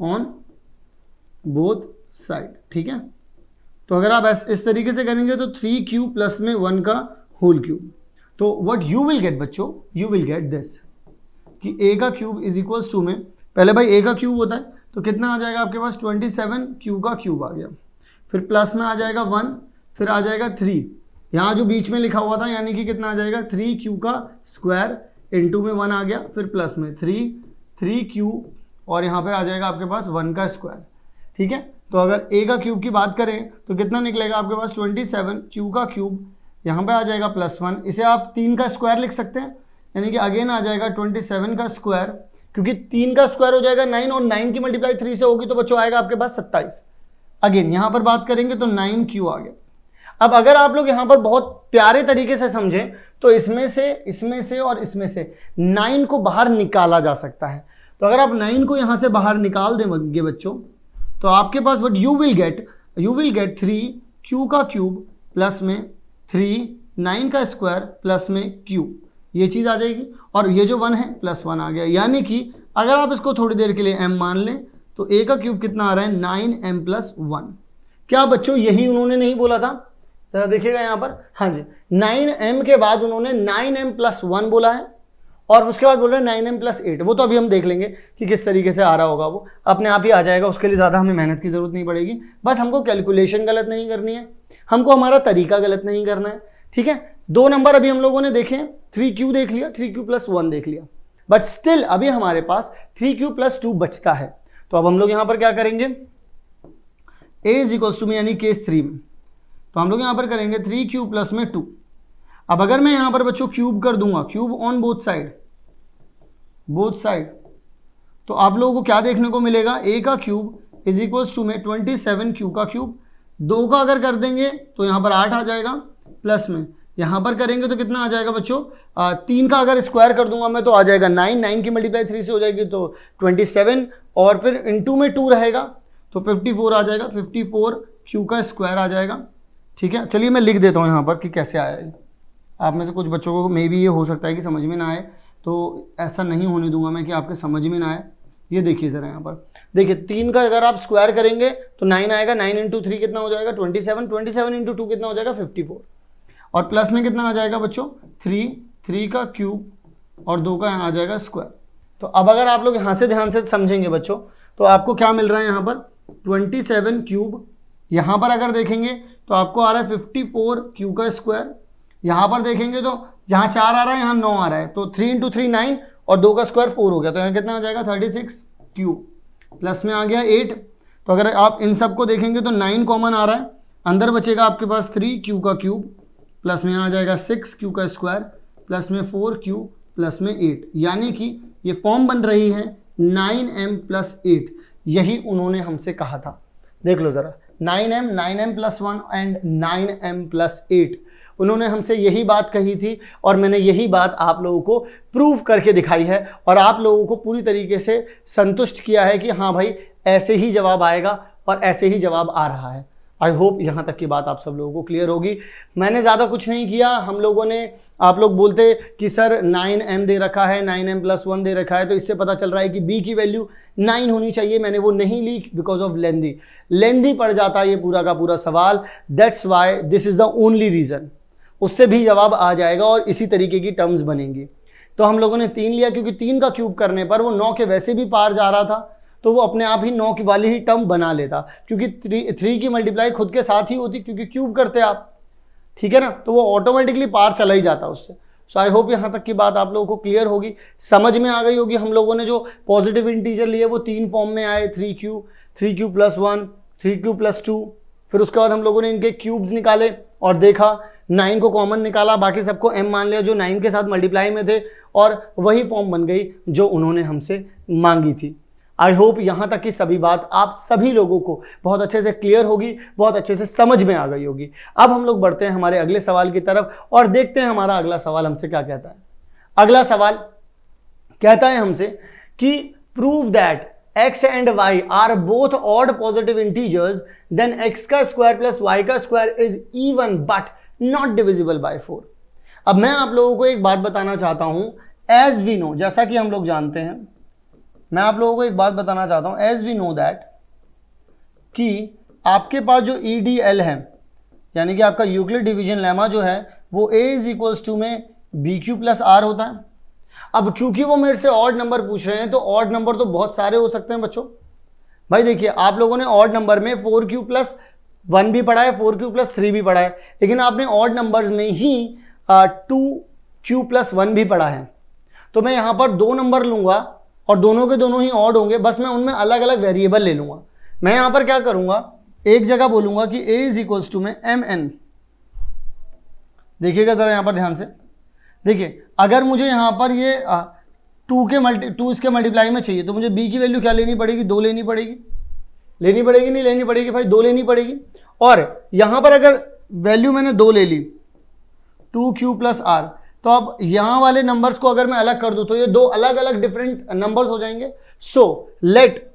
ऑन बोथ साइड, ठीक है। तो अगर आप इस तरीके से करेंगे तो 3q प्लस में 1 का होल क्यूब, तो व्हाट यू विल गेट बच्चों, यू विल गेट दिस कि a का क्यूब इज इक्वल्स टू में, पहले भाई a का क्यूब होता है तो कितना आ जाएगा आपके पास 27 q का क्यूब आ गया, फिर प्लस में आ जाएगा 1, फिर आ जाएगा 3, यहाँ जो बीच में लिखा हुआ था यानी कि कितना आ जाएगा 3q का स्क्वायर, इंटू में 1 आ गया, फिर प्लस में 3q, और यहाँ पर आ जाएगा आपके पास 1 का स्क्वायर, ठीक है। तो अगर a का क्यूब की बात करें तो कितना निकलेगा आपके पास 27 q का क्यूब, यहाँ पे आ जाएगा प्लस 1, इसे आप 3 का स्क्वायर लिख सकते हैं, यानी कि अगेन आ जाएगा 27 का स्क्वायर, क्योंकि 3 का स्क्वायर हो जाएगा 9 और 9 की मल्टीप्लाई 3 से होगी तो बच्चों आएगा आपके पास 27। अगेन यहाँ पर बात करेंगे तो 9q आ गया। अब अगर आप लोग यहाँ पर बहुत प्यारे तरीके से समझें तो इसमें से और इसमें से 9 को बाहर निकाला जा सकता है। तो अगर आप 9 को यहाँ से बाहर निकाल देंगे बच्चों, तो आपके पास what you will get 3q का क्यूब प्लस में 3 9 का स्क्वायर प्लस में q, ये चीज़ आ जाएगी। और ये जो 1 है +1 आ गया। यानी कि अगर आप इसको थोड़ी देर के लिए m मान लें तो a का क्यूब कितना आ रहा है 9m+1। क्या बच्चों यही उन्होंने नहीं बोला था? जरा देखिएगा यहाँ पर, हाँ जी, 9m के बाद उन्होंने 9m+1 बोला है और उसके बाद बोल रहे हैं 9m+8। वो तो अभी हम देख लेंगे कि किस तरीके से आ रहा होगा, वो अपने आप ही आ जाएगा, उसके लिए ज़्यादा हमें मेहनत की ज़रूरत नहीं पड़ेगी। बस हमको कैलकुलेशन गलत नहीं करनी है, हमको हमारा तरीका गलत नहीं करना है, ठीक है। 2 नंबर अभी हम लोगों ने देखे, 3q देख लिया, 3q+1 देख लिया, बट स्टिल अभी हमारे पास 3q+2 बचता है। तो अब हम लोग यहाँ पर क्या करेंगे, a = में यानी केस 3 में, तो हम लोग यहाँ पर करेंगे 3q प्लस में 2। अब अगर मैं यहाँ पर बच्चों क्यूब कर दूंगा, क्यूब ऑन बोथ साइड, तो आप लोगों को क्या देखने को मिलेगा, a का क्यूब = में 27q का क्यूब, 2 का अगर कर देंगे तो यहाँ पर 8 आ जाएगा, प्लस में यहाँ पर करेंगे तो कितना आ जाएगा बच्चों, 3 का अगर स्क्वायर कर दूंगा मैं तो आ जाएगा 9 की मल्टीप्लाई 3 से हो जाएगी तो 27, और फिर इनटू में 2 रहेगा तो 54 आ जाएगा, 54q का स्क्वायर आ जाएगा, ठीक है। चलिए मैं लिख देता हूँ यहाँ पर कि कैसे आया है। आप में से कुछ बच्चों को मे भी ये हो सकता है कि समझ में ना आए, तो ऐसा नहीं होने दूंगा मैं कि आपके समझ में ना आए। ये देखिए ज़रा यहाँ पर, देखिए 3 का अगर आप स्क्वायर करेंगे तो 9 आएगा, 9 × 3 कितना हो जाएगा 27, 27 × 2 कितना हो जाएगा 54, और प्लस में कितना आ जाएगा बच्चों 3 का क्यूब और 2 का आ जाएगा स्क्वायर। तो अब अगर आप लोग यहाँ से ध्यान से समझेंगे बच्चों तो आपको क्या मिल रहा है यहाँ पर 27 क्यूब, यहाँ पर अगर देखेंगे तो आपको आ रहा है 54q का स्क्वायर, यहाँ पर देखेंगे तो जहाँ 4 आ रहा है यहाँ 9 आ रहा है, तो 3 × 3 9 और 2 का स्क्वायर 4 हो गया, तो यहाँ कितना आ जाएगा 36q, प्लस में आ गया 8। तो अगर आप इन सब को देखेंगे तो 9 कॉमन आ रहा है, अंदर बचेगा आपके पास 3q का क्यूब, प्लस में आ जाएगा 6q का स्क्वायर, प्लस में 4q, प्लस में 8, यानी कि ये फॉर्म बन रही है 9m+8। यही उन्होंने हमसे कहा था, देख लो ज़रा, 9m+1 एंड 9m+8, उन्होंने हमसे यही बात कही थी और मैंने यही बात आप लोगों को प्रूव करके दिखाई है और आप लोगों को पूरी तरीके से संतुष्ट किया है कि हाँ भाई ऐसे ही जवाब आएगा और ऐसे ही जवाब आ रहा है। आई होप यहाँ तक की बात आप सब लोगों को क्लियर होगी। मैंने ज़्यादा कुछ नहीं किया, हम लोगों ने, आप लोग बोलते कि सर 9m दे रखा है, 9m+1 दे रखा है, तो इससे पता चल रहा है कि b की वैल्यू 9 होनी चाहिए। मैंने वो नहीं ली बिकॉज ऑफ लेंदी पड़ जाता है ये पूरा का पूरा सवाल, that's why this is the only reason. उससे भी जवाब आ जाएगा और इसी तरीके की टर्म्स बनेंगी। तो हम लोगों ने 3 लिया क्योंकि 3 का क्यूब करने पर वो 9 के वैसे भी पार जा रहा था, तो वो अपने आप ही 9 की वाली ही टर्म बना लेता, क्योंकि 3 की मल्टीप्लाई खुद के साथ ही होती क्योंकि क्यूब करते आप, ठीक है ना, तो वो ऑटोमेटिकली पार चला ही जाता उससे। सो आई होप यहाँ तक की बात आप लोगों को क्लियर होगी, समझ में आ गई होगी। हम लोगों ने जो पॉजिटिव इंटीजर लिए वो 3 फॉर्म में आए, 3q+1, 3q+2, फिर उसके बाद हम लोगों ने इनके क्यूब्स निकाले और देखा, 9 को कॉमन निकाला, बाकी सबको m मान लिया जो 9 के साथ मल्टीप्लाई में थे, और वही फॉर्म बन गई जो उन्होंने हमसे मांगी थी। आई होप यहाँ तक की सभी बात आप सभी लोगों को बहुत अच्छे से क्लियर होगी, बहुत अच्छे से समझ में आ गई होगी। अब हम लोग बढ़ते हैं हमारे अगले सवाल की तरफ और देखते हैं हमारा अगला सवाल हमसे क्या कहता है। अगला सवाल कहता है हमसे कि prove that x and y are both odd positive integers, then x का स्क्वायर प्लस y का square is even but not divisible by 4। अब मैं आप लोगों को एक बात बताना चाहता हूं, एज वी नो, जैसा कि हम लोग जानते हैं, मैं आप लोगों को एक बात बताना चाहता हूं, एज वी नो दैट, कि आपके पास जो EDL है, यानी कि आपका यूक्लिड डिवीजन लेमा जो है, वो A = में BQ + R होता है। अब क्योंकि वो मेरे से ऑड नंबर पूछ रहे हैं, तो ऑड नंबर तो बहुत सारे हो सकते हैं बच्चों। भाई देखिए, आप लोगों ने ऑड नंबर में 4q+1 भी पढ़ा है, 4q+3 भी पढ़ा है, लेकिन आपने ऑड नंबर्स में ही 2q+1 भी पढ़ा है। तो मैं यहाँ पर 2 नंबर लूँगा और दोनों के दोनों ही ऑड होंगे, बस मैं उनमें अलग अलग वेरिएबल ले लूँगा। मैं यहाँ पर क्या करूँगा, एक जगह बोलूँगा कि A = में mn। देखिएगा ज़रा यहाँ पर ध्यान से, देखिए अगर मुझे यहाँ पर ये 2 इसके मल्टीप्लाई में चाहिए, तो मुझे b की वैल्यू क्या लेनी पड़ेगी, 2 लेनी पड़ेगी, नहीं लेनी पड़ेगी भाई, 2 लेनी पड़ेगी। और यहाँ पर अगर वैल्यू मैंने 2 ले ली, 2q प्लस आर। तो अब यहाँ वाले नंबर्स को अगर मैं अलग कर दूं तो ये 2 अलग अलग डिफरेंट नंबर्स हो जाएंगे। So let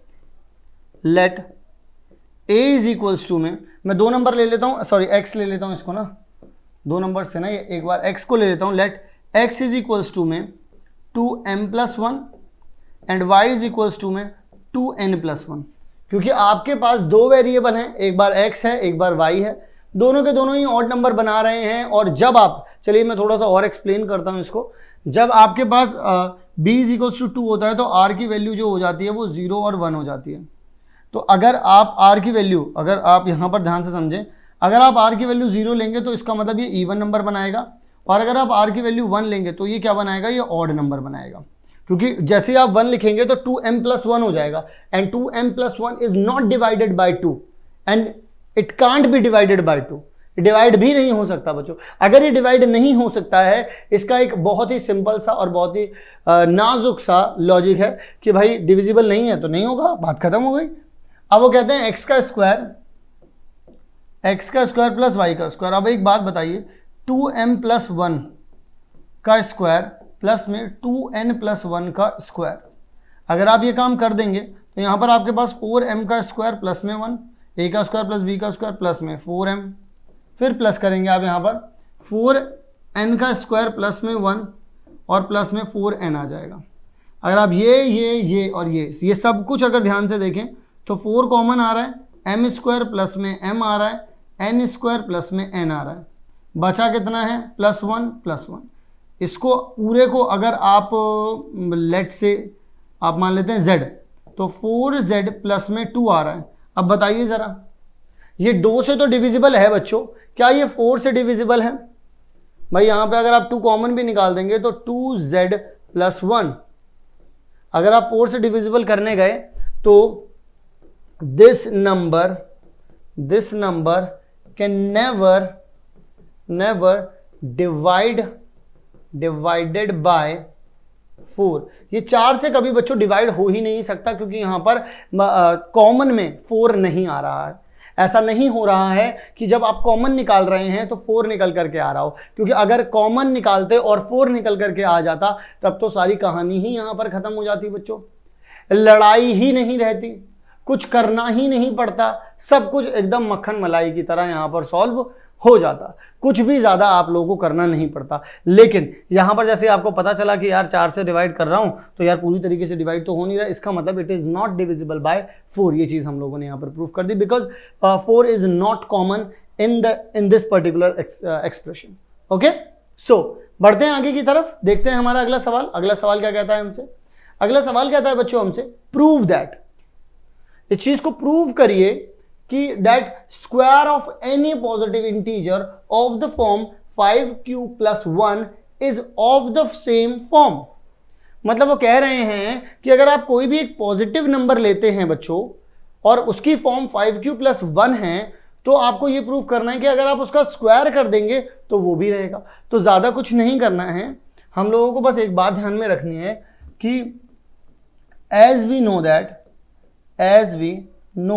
a is equals to में मैं 2 नंबर ले लेता हूँ, सॉरी x ले लेता हूँ इसको ना, 2 नंबर्स थे ना ये, एक बार x को ले लेता हूँ। Let x is equals to में 2m+1 and y is equals to में 2n+1। क्योंकि आपके पास 2 वेरिएबल हैं, एक बार x है एक बार y है, दोनों के दोनों ही ऑड नंबर बना रहे हैं। और जब आप, चलिए मैं थोड़ा सा और एक्सप्लेन करता हूं इसको, जब आपके पास b इज इक्वल्स टू 2 होता है तो r की वैल्यू जो हो जाती है वो 0 और 1 हो जाती है। तो अगर आप r की वैल्यू, अगर आप यहाँ पर ध्यान से समझें, अगर आप r की वैल्यू 0 लेंगे तो इसका मतलब ये इवन नंबर बनाएगा, और अगर आप r की वैल्यू 1 लेंगे तो ये क्या बनाएगा, ये ऑड नंबर बनाएगा। क्योंकि जैसे आप 1 लिखेंगे तो 2m+1 हो जाएगा, and 2m+1 is not divided by 2 and it can't be divided by 2। Divide भी नहीं हो सकता बच्चों। अगर ये डिवाइड नहीं हो सकता है, इसका एक बहुत ही सिंपल सा और बहुत ही नाजुक सा लॉजिक है कि भाई डिविजिबल नहीं है तो नहीं होगा, बात खत्म हो गई। अब वो कहते हैं x का स्क्वायर प्लस y का स्क्वायर। अब एक बात बताइए, 2m+1 का स्क्वायर प्लस में 2n+1 का स्क्वायर, अगर आप ये काम कर देंगे तो यहाँ पर आपके पास 4m का स्क्वायर प्लस में 1, a का स्क्वायर प्लस b का स्क्वायर प्लस में 4m, फिर प्लस करेंगे आप यहाँ पर 4n का स्क्वायर प्लस में 1 और प्लस में 4n आ जाएगा। अगर आप ये और ये सब कुछ अगर ध्यान से देखें तो 4 कॉमन आ रहा है, m स्क्वायर प्लस में m आ रहा है, n स्क्वायर प्लस में n आ रहा है, बचा कितना है, +1। इसको पूरे को अगर आप लेट से आप मान लेते हैं z, तो 4z प्लस में 2 आ रहा है। अब बताइए ज़रा, ये 2 से तो डिविजिबल है बच्चों, क्या ये 4 से डिविजिबल है? भाई यहाँ पे अगर आप 2 कॉमन भी निकाल देंगे तो 2z प्लस 1, अगर आप 4 से डिविजिबल करने गए तो this number can never divided by 4। ये 4 से कभी बच्चों डिवाइड हो ही नहीं सकता, क्योंकि यहाँ पर कॉमन में 4 नहीं आ रहा है। ऐसा नहीं हो रहा है कि जब आप कॉमन निकाल रहे हैं तो 4 निकल करके आ रहा हो, क्योंकि अगर कॉमन निकालते और 4 निकल करके आ जाता तब तो सारी कहानी ही यहाँ पर खत्म हो जाती बच्चों, लड़ाई ही नहीं रहती, कुछ करना ही नहीं पड़ता, सब कुछ एकदम मक्खन मलाई की तरह यहाँ पर सॉल्व हो जाता, कुछ भी ज़्यादा आप लोगों को करना नहीं पड़ता। लेकिन यहाँ पर जैसे आपको पता चला कि यार 4 से डिवाइड कर रहा हूँ तो यार पूरी तरीके से डिवाइड तो हो नहीं रहा, इसका मतलब it is not divisible by 4। ये चीज़ हम लोगों ने यहाँ पर प्रूव कर दी, because 4 is not common in this particular expression. Okay, so बढ़ते हैं आगे की तरफ, देखते हैं हमारा अगला सवाल। अगला सवाल क्या कहता है हमसे? अगला सवाल कहता है बच्चों हमसे, प्रूव दैट, इस चीज को प्रूव करिए कि that square of any positive integer of the form 5q + 1 is of the same form. मतलब वो कह रहे हैं कि अगर आप कोई भी एक पॉजिटिव नंबर लेते हैं बच्चों और उसकी फॉर्म 5q + 1 है, तो आपको ये प्रूव करना है कि अगर आप उसका स्क्वायर कर देंगे तो वो भी रहेगा। तो ज़्यादा कुछ नहीं करना है, हम लोगों को बस एक बात ध्यान में रखनी है कि एज वी नो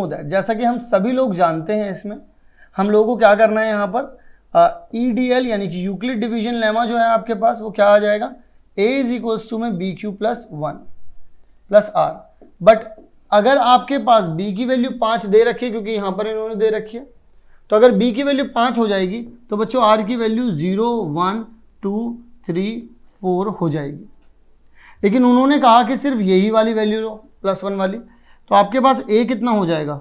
दैट, जैसा कि हम सभी लोग जानते हैं, इसमें हम लोगों को क्या करना है, यहाँ पर EDL यानी कि यूक्लिड डिवीजन लेमा जो है आपके पास, वो क्या आ जाएगा, a इज इक्वल्स टू में BQ + 1 + R। बट अगर आपके पास b की वैल्यू 5 दे रखी है, क्योंकि यहाँ पर इन्होंने दे रखी है, तो अगर b की वैल्यू 5 हो जाएगी तो बच्चों r की वैल्यू 0, 1, 2, 3, 4 हो जाएगी। लेकिन उन्होंने कहा कि सिर्फ यही वाली वैल्यू लो, +1 वाली, तो आपके पास a कितना हो जाएगा,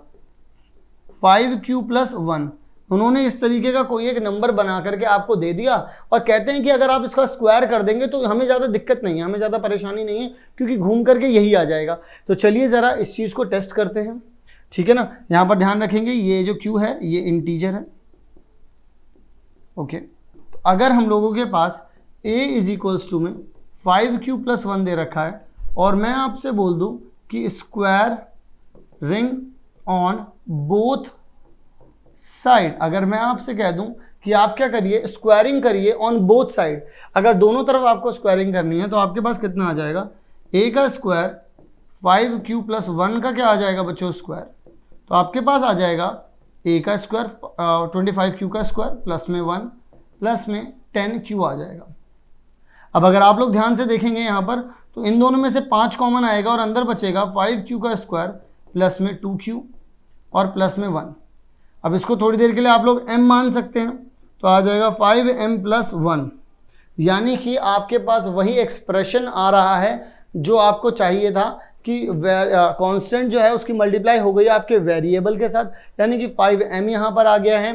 5q + 1। उन्होंने इस तरीके का कोई एक नंबर बना करके आपको दे दिया और कहते हैं कि अगर आप इसका स्क्वायर कर देंगे तो हमें ज़्यादा दिक्कत नहीं है, हमें ज़्यादा परेशानी नहीं है, क्योंकि घूम करके यही आ जाएगा। तो चलिए ज़रा इस चीज़ को टेस्ट करते हैं, ठीक है ना। यहाँ पर ध्यान रखेंगे, ये जो q है ये इंटीजर है, ओके। तो अगर हम लोगों के पास a इज इक्वल्स टू में 5q + 1 दे रखा है और मैं आपसे बोल दूं कि square ring on both side, अगर मैं आपसे कह दूं कि आप क्या करिए, स्क्वायरिंग करिए ऑन बोथ साइड, अगर दोनों तरफ आपको स्क्वायरिंग करनी है तो आपके पास कितना आ जाएगा, a का स्क्वायर 5q + 1 का क्या आ जाएगा बच्चों, स्क्वायर, तो आपके पास आ जाएगा ए का स्क्वायर 25q का स्क्वायर प्लस में 1 प्लस में 10q आ जाएगा। अब अगर आप लोग ध्यान से देखेंगे यहाँ पर तो इन दोनों में से 5 कॉमन आएगा और अंदर बचेगा 5q का स्क्वायर प्लस में 2q और प्लस में 1। अब इसको थोड़ी देर के लिए आप लोग m मान सकते हैं, तो आ जाएगा 5m प्लस 1, यानी कि आपके पास वही एक्सप्रेशन आ रहा है जो आपको चाहिए था कि कांस्टेंट जो है उसकी मल्टीप्लाई हो गई आपके वेरिएबल के साथ, यानी कि 5m यहाँ पर आ गया है,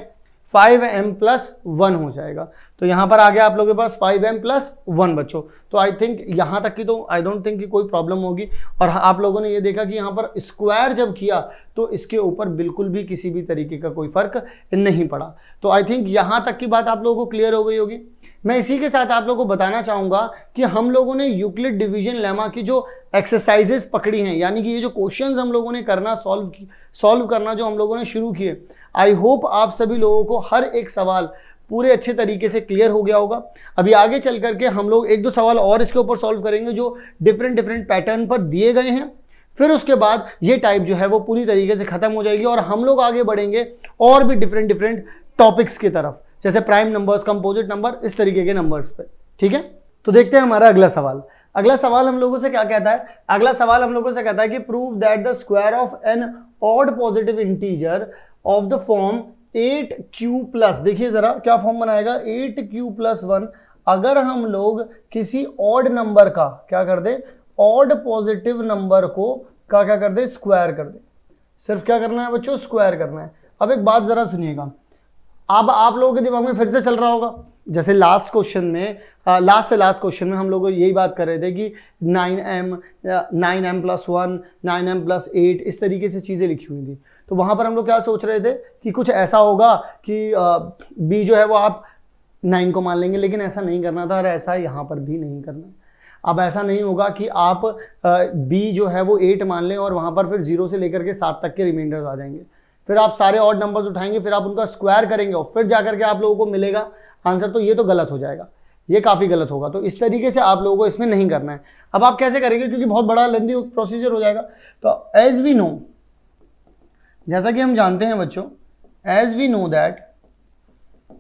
5m प्लस 1 हो जाएगा। तो यहाँ पर आ गया आप लोगों के पास 5m प्लस 1 बच्चों। तो आई थिंक यहाँ तक की तो आई डोंट थिंक कि कोई प्रॉब्लम होगी। और आप लोगों ने ये देखा कि यहाँ पर स्क्वायर जब किया तो इसके ऊपर बिल्कुल भी किसी भी तरीके का कोई फर्क नहीं पड़ा। तो आई थिंक यहाँ तक की बात आप लोगों को क्लियर हो गई होगी। मैं इसी के साथ आप लोगों को बताना चाहूँगा कि हम लोगों ने यूक्लिड डिवीजन लेमा की जो एक्सरसाइजेस पकड़ी हैं, यानी कि ये जो क्वेश्चंस हम लोगों ने करना सॉल्व करना जो हम लोगों ने शुरू किए, आई होप आप सभी लोगों को हर एक सवाल पूरे अच्छे तरीके से क्लियर हो गया होगा। अभी आगे चल करके हम लोग 1-2 सवाल और इसके ऊपर सॉल्व करेंगे जो डिफरेंट पैटर्न पर दिए गए हैं। फिर उसके बाद ये टाइप जो है वो पूरी तरीके से खत्म हो जाएगी और हम लोग आगे बढ़ेंगे और भी डिफरेंट टॉपिक्स की तरफ, जैसे प्राइम नंबर्स, कंपोजिट नंबर, इस तरीके के नंबर्स पे। ठीक है, तो देखते हैं हमारा अगला सवाल। अगला सवाल हम लोगों से क्या कहता है? अगला सवाल हम लोगों से कहता है कि prove that the square of an odd positive integer of the form 8q plus, देखिए जरा क्या फॉर्म बनाएगा, 8q प्लस 1। अगर हम लोग किसी ऑड नंबर का क्या कर दे, ऑड पॉजिटिव नंबर को क्या कर दे, स्क्वायर कर दे। सिर्फ क्या करना है बच्चों, स्क्वायर करना है। अब एक बात जरा सुनिएगा, अब आप लोगों के दिमाग में फिर से चल रहा होगा, जैसे लास्ट क्वेश्चन में लास्ट क्वेश्चन में हम लोग यही बात कर रहे थे कि 9m प्लस 1, 9m प्लस 8, इस तरीके से चीज़ें लिखी हुई थी। तो वहाँ पर हम लोग क्या सोच रहे थे कि कुछ ऐसा होगा कि b जो है वो आप 9 को मान लेंगे, लेकिन ऐसा नहीं करना था और ऐसा यहाँ पर भी नहीं करना। अब ऐसा नहीं होगा कि आप b जो है वो 8 मान लें और वहाँ पर फिर 0 से लेकर के 7 तक के रिमाइंडर्स आ जाएंगे। फिर आप सारे ऑड नंबर्स उठाएंगे, फिर आप उनका स्क्वायर करेंगे और फिर जाकर के आप लोगों को मिलेगा आंसर। तो ये तो गलत हो जाएगा, ये काफ़ी गलत होगा। तो इस तरीके से आप लोगों को इसमें नहीं करना है। अब आप कैसे करेंगे, क्योंकि बहुत बड़ा लेंथी प्रोसीजर हो जाएगा। तो एज वी नो, जैसा कि हम जानते हैं बच्चों, एज वी नो दैट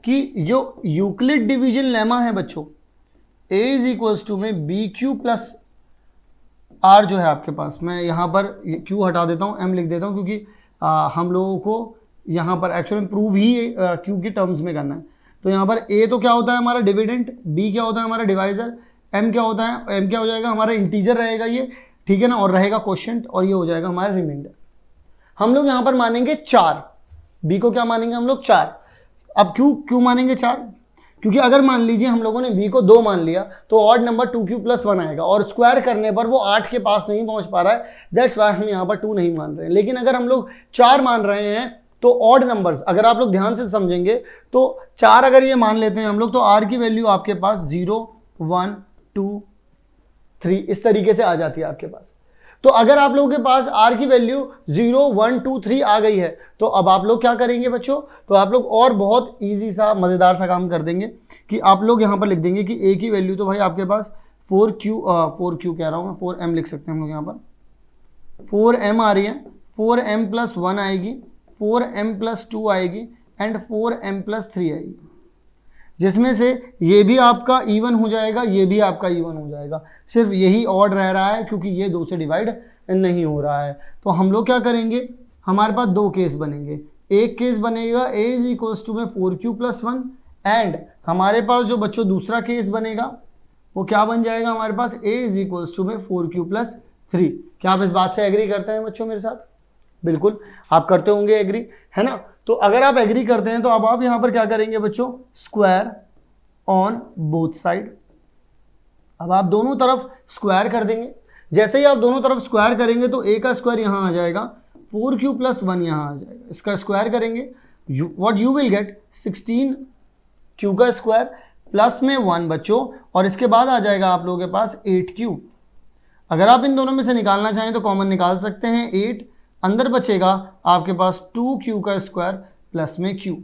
कि जो यूक्लिड डिवीजन लेमा है बच्चों, a इज इक्वल्स टू में BQ प्लस R जो है आपके पास, मैं यहाँ पर Q हटा देता हूँ, M लिख देता हूँ, क्योंकि हम लोगों को यहाँ पर एक्चुअली प्रूव ही Q की टर्म्स में करना है। तो यहाँ पर A तो क्या होता है हमारा डिविडेंट, B क्या होता है हमारा डिवाइजर, M क्या होता है, M क्या हो जाएगा हमारा इंटीजर रहेगा ये, ठीक है ना, और रहेगा क्वोशिएंट, और ये हो जाएगा हमारा रिमाइंडर। हम लोग यहाँ पर मानेंगे 4, B को क्या मानेंगे हम लोग 4। अब क्यों मानेंगे 4? क्योंकि अगर मान लीजिए हम लोगों ने b को 2 मान लिया तो ऑड नंबर 2q प्लस 1 आएगा, और स्क्वायर करने पर वो 8 के पास नहीं पहुंच पा रहा है, दैट्स वाई हम यहाँ पर 2 नहीं मान रहे हैं। लेकिन अगर हम लोग 4 मान रहे हैं तो ऑड नंबर्स, अगर आप लोग ध्यान से समझेंगे तो 4 अगर ये मान लेते हैं हम लोग, तो r की वैल्यू आपके पास 0, 1, 2, 3 इस तरीके से आ जाती है आपके पास। तो अगर आप लोगों के पास r की वैल्यू 0, 1, 2, 3 आ गई है, तो अब आप लोग क्या करेंगे बच्चों, तो आप लोग और बहुत इजी सा मज़ेदार सा काम कर देंगे कि आप लोग यहाँ पर लिख देंगे कि a की वैल्यू तो भाई आपके पास 4q कह रहा हूँ मैं, 4m लिख सकते हैं हम लोग यहाँ पर, 4m आ रही है, 4m प्लस 1 आएगी, 4m प्लस 2 आएगी एंड 4m प्लस 3 आएगी, जिसमें से ये भी आपका इवन हो जाएगा, ये भी आपका इवन हो जाएगा। सिर्फ यही ऑड रह रहा है क्योंकि ये 2 से डिवाइड नहीं हो रहा है। तो हम लोग क्या करेंगे, हमारे पास 2 केस बनेंगे। एक केस बनेगा a इज इक्वल्स टू में 4q प्लस 1, एंड हमारे पास जो बच्चों दूसरा केस बनेगा वो क्या बन जाएगा हमारे पास, a इज इक्वल्स टू में 4q प्लस 3। क्या आप इस बात से एग्री करते हैं बच्चों मेरे साथ? बिल्कुल आप करते होंगे एग्री, है ना। तो अगर आप एग्री करते हैं तो अब आप यहाँ पर क्या करेंगे बच्चों, स्क्वायर ऑन बोथ साइड। अब आप दोनों तरफ स्क्वायर कर देंगे। जैसे ही आप दोनों तरफ स्क्वायर करेंगे तो a का स्क्वायर यहाँ आ जाएगा, 4q प्लस 1 यहाँ आ जाएगा, इसका स्क्वायर करेंगे, what you will gate 16q का स्क्वायर प्लस में 1 बच्चों, और इसके बाद आ जाएगा आप लोगों के पास 8q। अगर आप इन दोनों में से निकालना चाहें तो कॉमन निकाल सकते हैं, 8 अंदर बचेगा आपके पास 2q का स्क्वायर प्लस में q,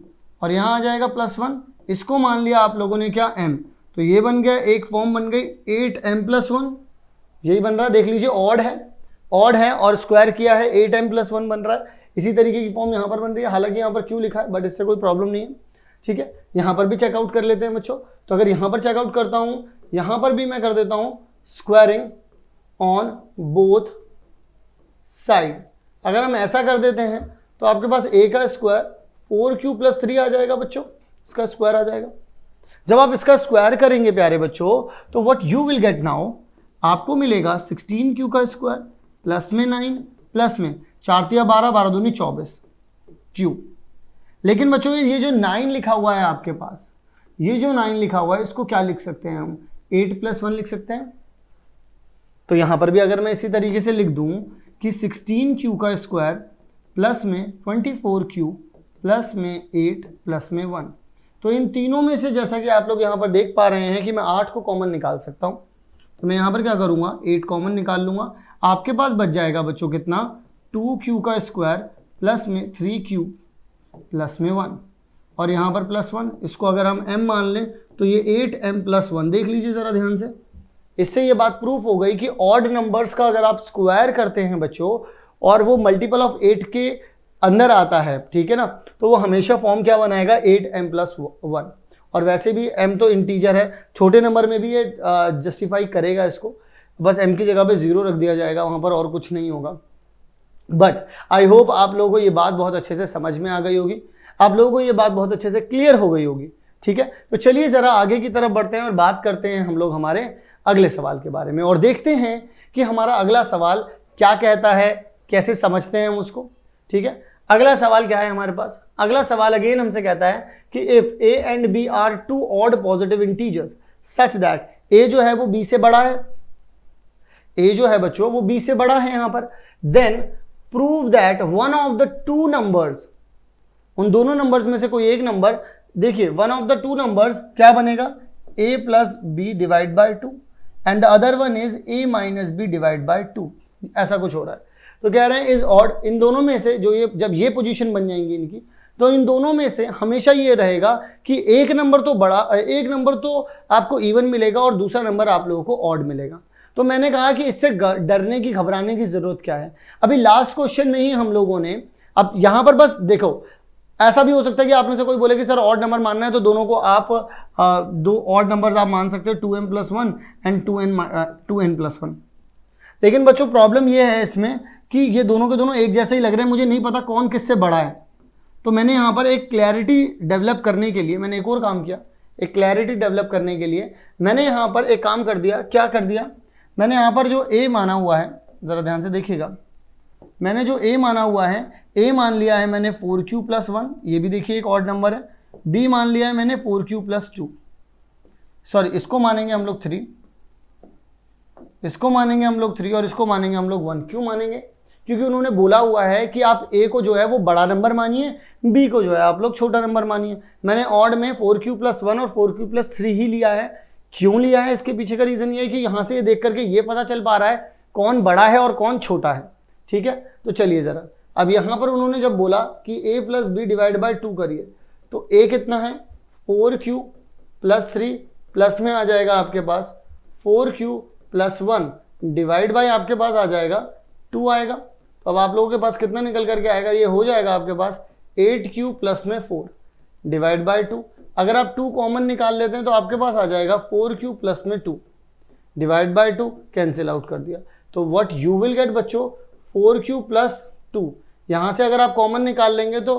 और यहाँ आ जाएगा प्लस 1। इसको मान लिया आप लोगों ने क्या, m, तो ये बन गया, एक फॉर्म बन गई 8m प्लस 1, यही बन रहा है। देख लीजिए ऑड है और स्क्वायर किया है, 8m प्लस 1 बन रहा है। इसी तरीके की फॉर्म यहाँ पर बन रही है, हालांकि यहाँ पर क्यू लिखा है बट इससे कोई प्रॉब्लम नहीं है, ठीक है। यहाँ पर भी चेकआउट कर लेते हैं बच्चों। तो अगर यहाँ पर चेकआउट करता हूँ, यहाँ पर भी मैं कर देता हूँ स्क्वायरिंग ऑन बोथ साइड। अगर हम ऐसा कर देते हैं तो आपके पास a का स्क्वायर 4q + 3 आ जाएगा बच्चों, इसका स्क्वायर आ जाएगा। जब आप इसका स्क्वायर करेंगे प्यारे बच्चों तो what you will get now, आपको मिलेगा 16q का स्क्वायर प्लस में 9 प्लस में 4 × 12, 12 दूनी 24 q। लेकिन बच्चों ये जो 9 लिखा हुआ है आपके पास, ये जो 9 लिखा हुआ है इसको क्या लिख सकते हैं हम, 8 + 1 लिख सकते हैं। तो यहां पर भी अगर मैं इसी तरीके से लिख दूं कि 16q का स्क्वायर प्लस में 24q प्लस में 8 प्लस में 1, तो इन तीनों में से जैसा कि आप लोग यहाँ पर देख पा रहे हैं कि मैं 8 को कॉमन निकाल सकता हूँ। तो मैं यहाँ पर क्या करूँगा, 8 कॉमन निकाल लूँगा। आपके पास बच जाएगा बच्चों कितना, 2q का स्क्वायर प्लस में 3q प्लस में 1, और यहाँ पर +1, इसको अगर हम m मान लें तो ये 8m + 1। देख लीजिए ज़रा ध्यान से, इससे ये बात प्रूफ हो गई कि ऑड नंबर्स का अगर आप स्क्वायर करते हैं बच्चों और वो मल्टीपल ऑफ 8 के अंदर आता है, ठीक है ना, तो वो हमेशा फॉर्म क्या बनाएगा, 8m + 1। और वैसे भी m तो इंटीजर है, छोटे नंबर में भी ये जस्टिफाई करेगा इसको, बस m की जगह पे 0 रख दिया जाएगा वहाँ पर, और कुछ नहीं होगा। बट आई होप आप लोगों को ये बात बहुत अच्छे से समझ में आ गई होगी, आप लोगों को ये बात बहुत अच्छे से क्लियर हो गई होगी, ठीक है। तो चलिए ज़रा आगे की तरफ बढ़ते हैं और बात करते हैं हम लोग हमारे अगले सवाल के बारे में, और देखते हैं कि हमारा अगला सवाल क्या कहता है, कैसे समझते हैं हम उसको, ठीक है। अगला सवाल क्या है हमारे पास, अगला सवाल अगेन हमसे कहता है कि if a and b are two odd positive integers such that a जो है वो b से बड़ा है, a जो है बच्चों वो b से बड़ा है यहाँ पर, then prove that one of the two numbers, उन दोनों नंबर्स में से कोई एक नंबर, देखिए one of the two numbers क्या बनेगा, a + b divide by 2 and the other one is a - b divide by 2, ऐसा कुछ हो रहा है। तो कह रहे हैं इज ऑड, इन दोनों में से जो ये जब ये पोजीशन बन जाएंगी इनकी, तो इन दोनों में से हमेशा ये रहेगा कि एक नंबर तो बड़ा, एक नंबर तो आपको इवन मिलेगा और दूसरा नंबर आप लोगों को ऑड मिलेगा। तो मैंने कहा कि इससे डरने की, घबराने की जरूरत क्या है। अभी लास्ट क्वेश्चन में ही हम लोगों ने, अब यहां पर बस देखो, ऐसा भी हो सकता है कि आप में से कोई बोले कि सर ऑड नंबर मानना है तो दोनों को आप दो ऑड नंबर्स आप मान सकते हो, 2m + 1 एंड 2n + 1। लेकिन बच्चों प्रॉब्लम ये है इसमें कि ये दोनों के दोनों एक जैसे ही लग रहे हैं, मुझे नहीं पता कौन किससे बड़ा है। तो मैंने यहाँ पर एक क्लैरिटी डेवलप करने के लिए मैंने एक और काम किया, एक क्लैरिटी डेवलप करने के लिए मैंने यहाँ पर एक काम कर दिया। क्या कर दिया, मैंने यहाँ पर जो a माना हुआ है, ज़रा ध्यान से देखिएगा, मैंने जो a माना हुआ है, a मान लिया है मैंने 4q + 1, ये भी देखिए एक ऑड नंबर है। b मान लिया है मैंने 4q + 2, सॉरी इसको मानेंगे हम लोग 3, इसको मानेंगे हम लोग 3 और इसको मानेंगे हम लोग 1। क्यों मानेंगे, क्योंकि उन्होंने बोला हुआ है कि आप a को जो है वो बड़ा नंबर मानिए, b को जो है आप लोग छोटा नंबर मानिए। मैंने ऑड में 4q + 1 और 4q + 3 ही लिया है। क्यों लिया है, इसके पीछे का रीज़न ये है कि यहाँ से ये देख करके ये पता चल पा रहा है कौन बड़ा है और कौन छोटा है, ठीक है। तो चलिए ज़रा, अब यहाँ पर उन्होंने जब बोला कि a + b डिवाइड बाय 2 करिए, तो a कितना है 4q + 3 प्लस में आ जाएगा आपके पास 4q + 1 डिवाइड बाय आपके पास आ जाएगा 2 आएगा। तो अब आप लोगों के पास कितना निकल करके आएगा, ये हो जाएगा आपके पास 8q + में 4 डिवाइड बाय 2। अगर आप 2 कॉमन निकाल लेते हैं तो आपके पास आ जाएगा 4q + में 2 डिवाइड बाय 2, कैंसिल आउट कर दिया। तो व्हाट यू विल गेट बच्चों, 4q + 2, यहाँ से अगर आप कॉमन निकाल लेंगे तो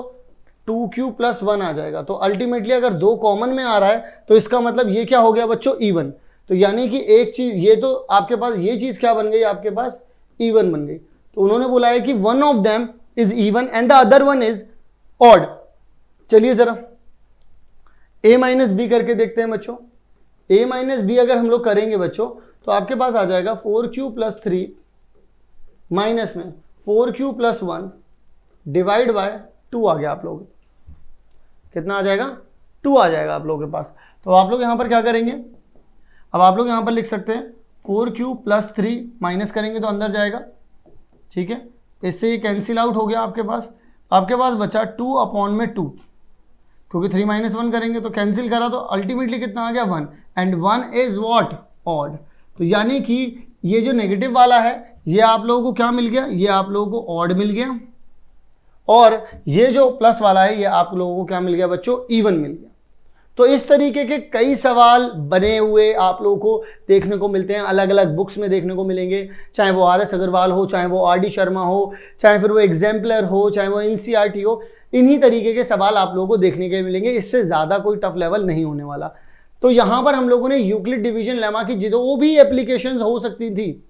2q + 1 आ जाएगा। तो अल्टीमेटली अगर 2 कॉमन में आ रहा है तो इसका मतलब ये क्या हो गया बच्चों, इवन। तो यानी कि एक चीज, ये तो आपके पास ये चीज क्या बन गई, आपके पास इवन बन गई। तो उन्होंने बोला है कि one of them is even and the other one is odd. चलिए जरा a - b करके देखते हैं बच्चों। a - b अगर हम लोग करेंगे बच्चों तो आपके पास आ जाएगा 4q + 3 माइनस में 4q + 1 डिवाइड बाय 2 आ गया। आप लोग कितना आ जाएगा, 2 आ जाएगा आप लोगों के पास। तो आप लोग यहाँ पर क्या करेंगे, अब आप लोग यहाँ पर लिख सकते हैं 4q + 3 माइनस करेंगे तो अंदर जाएगा, ठीक है। इससे ये कैंसिल आउट हो गया आपके पास बचा 2/2, क्योंकि 3 - 1 करेंगे तो कैंसिल करा तो अल्टीमेटली कितना आ गया 1, एंड 1 इज व्हाट, ऑड। तो यानी कि ये जो नेगेटिव वाला है ये आप लोगों को क्या मिल गया, ये आप लोगों को ऑड मिल गया, और ये जो प्लस वाला है ये आप लोगों को क्या मिल गया बच्चों, इवन मिल गया। तो इस तरीके के कई सवाल बने हुए आप लोगों को देखने को मिलते हैं, अलग अलग बुक्स में देखने को मिलेंगे, चाहे वो आर.एस. अग्रवाल हो, चाहे वो आर.डी. शर्मा हो, चाहे फिर वो एग्जाम्पलर हो, चाहे वो एनसीईआरटी हो। इन्हीं तरीके के सवाल आप लोगों को देखने के मिलेंगे, इससे ज़्यादा कोई टफ लेवल नहीं होने वाला। तो यहाँ पर हम लोगों ने यूक्लिड डिवीजन लेमा की जो भी एप्लीकेशंस हो सकती थी,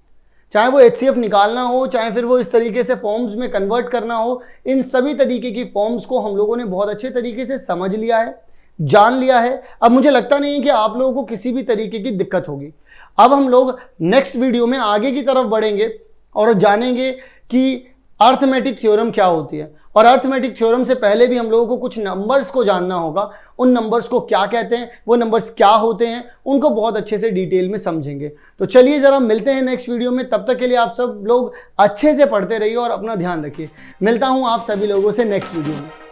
चाहे वो HCF निकालना हो, चाहे फिर वो इस तरीके से फॉर्म्स में कन्वर्ट करना हो, इन सभी तरीके की फॉर्म्स को हम लोगों ने बहुत अच्छे तरीके से समझ लिया है, जान लिया है। अब मुझे लगता नहीं है कि आप लोगों को किसी भी तरीके की दिक्कत होगी। अब हम लोग नेक्स्ट वीडियो में आगे की तरफ बढ़ेंगे और जानेंगे कि अर्थमेटिक थ्योरम क्या होती है, और अर्थमेटिक थ्योरम से पहले भी हम लोगों को कुछ नंबर्स को जानना होगा, उन नंबर्स को क्या कहते हैं, वो नंबर्स क्या होते हैं, उनको बहुत अच्छे से डिटेल में समझेंगे। तो चलिए ज़रा मिलते हैं नेक्स्ट वीडियो में, तब तक के लिए आप सब लोग अच्छे से पढ़ते रहिए और अपना ध्यान रखिए। मिलता हूँ आप सभी लोगों से नेक्स्ट वीडियो में।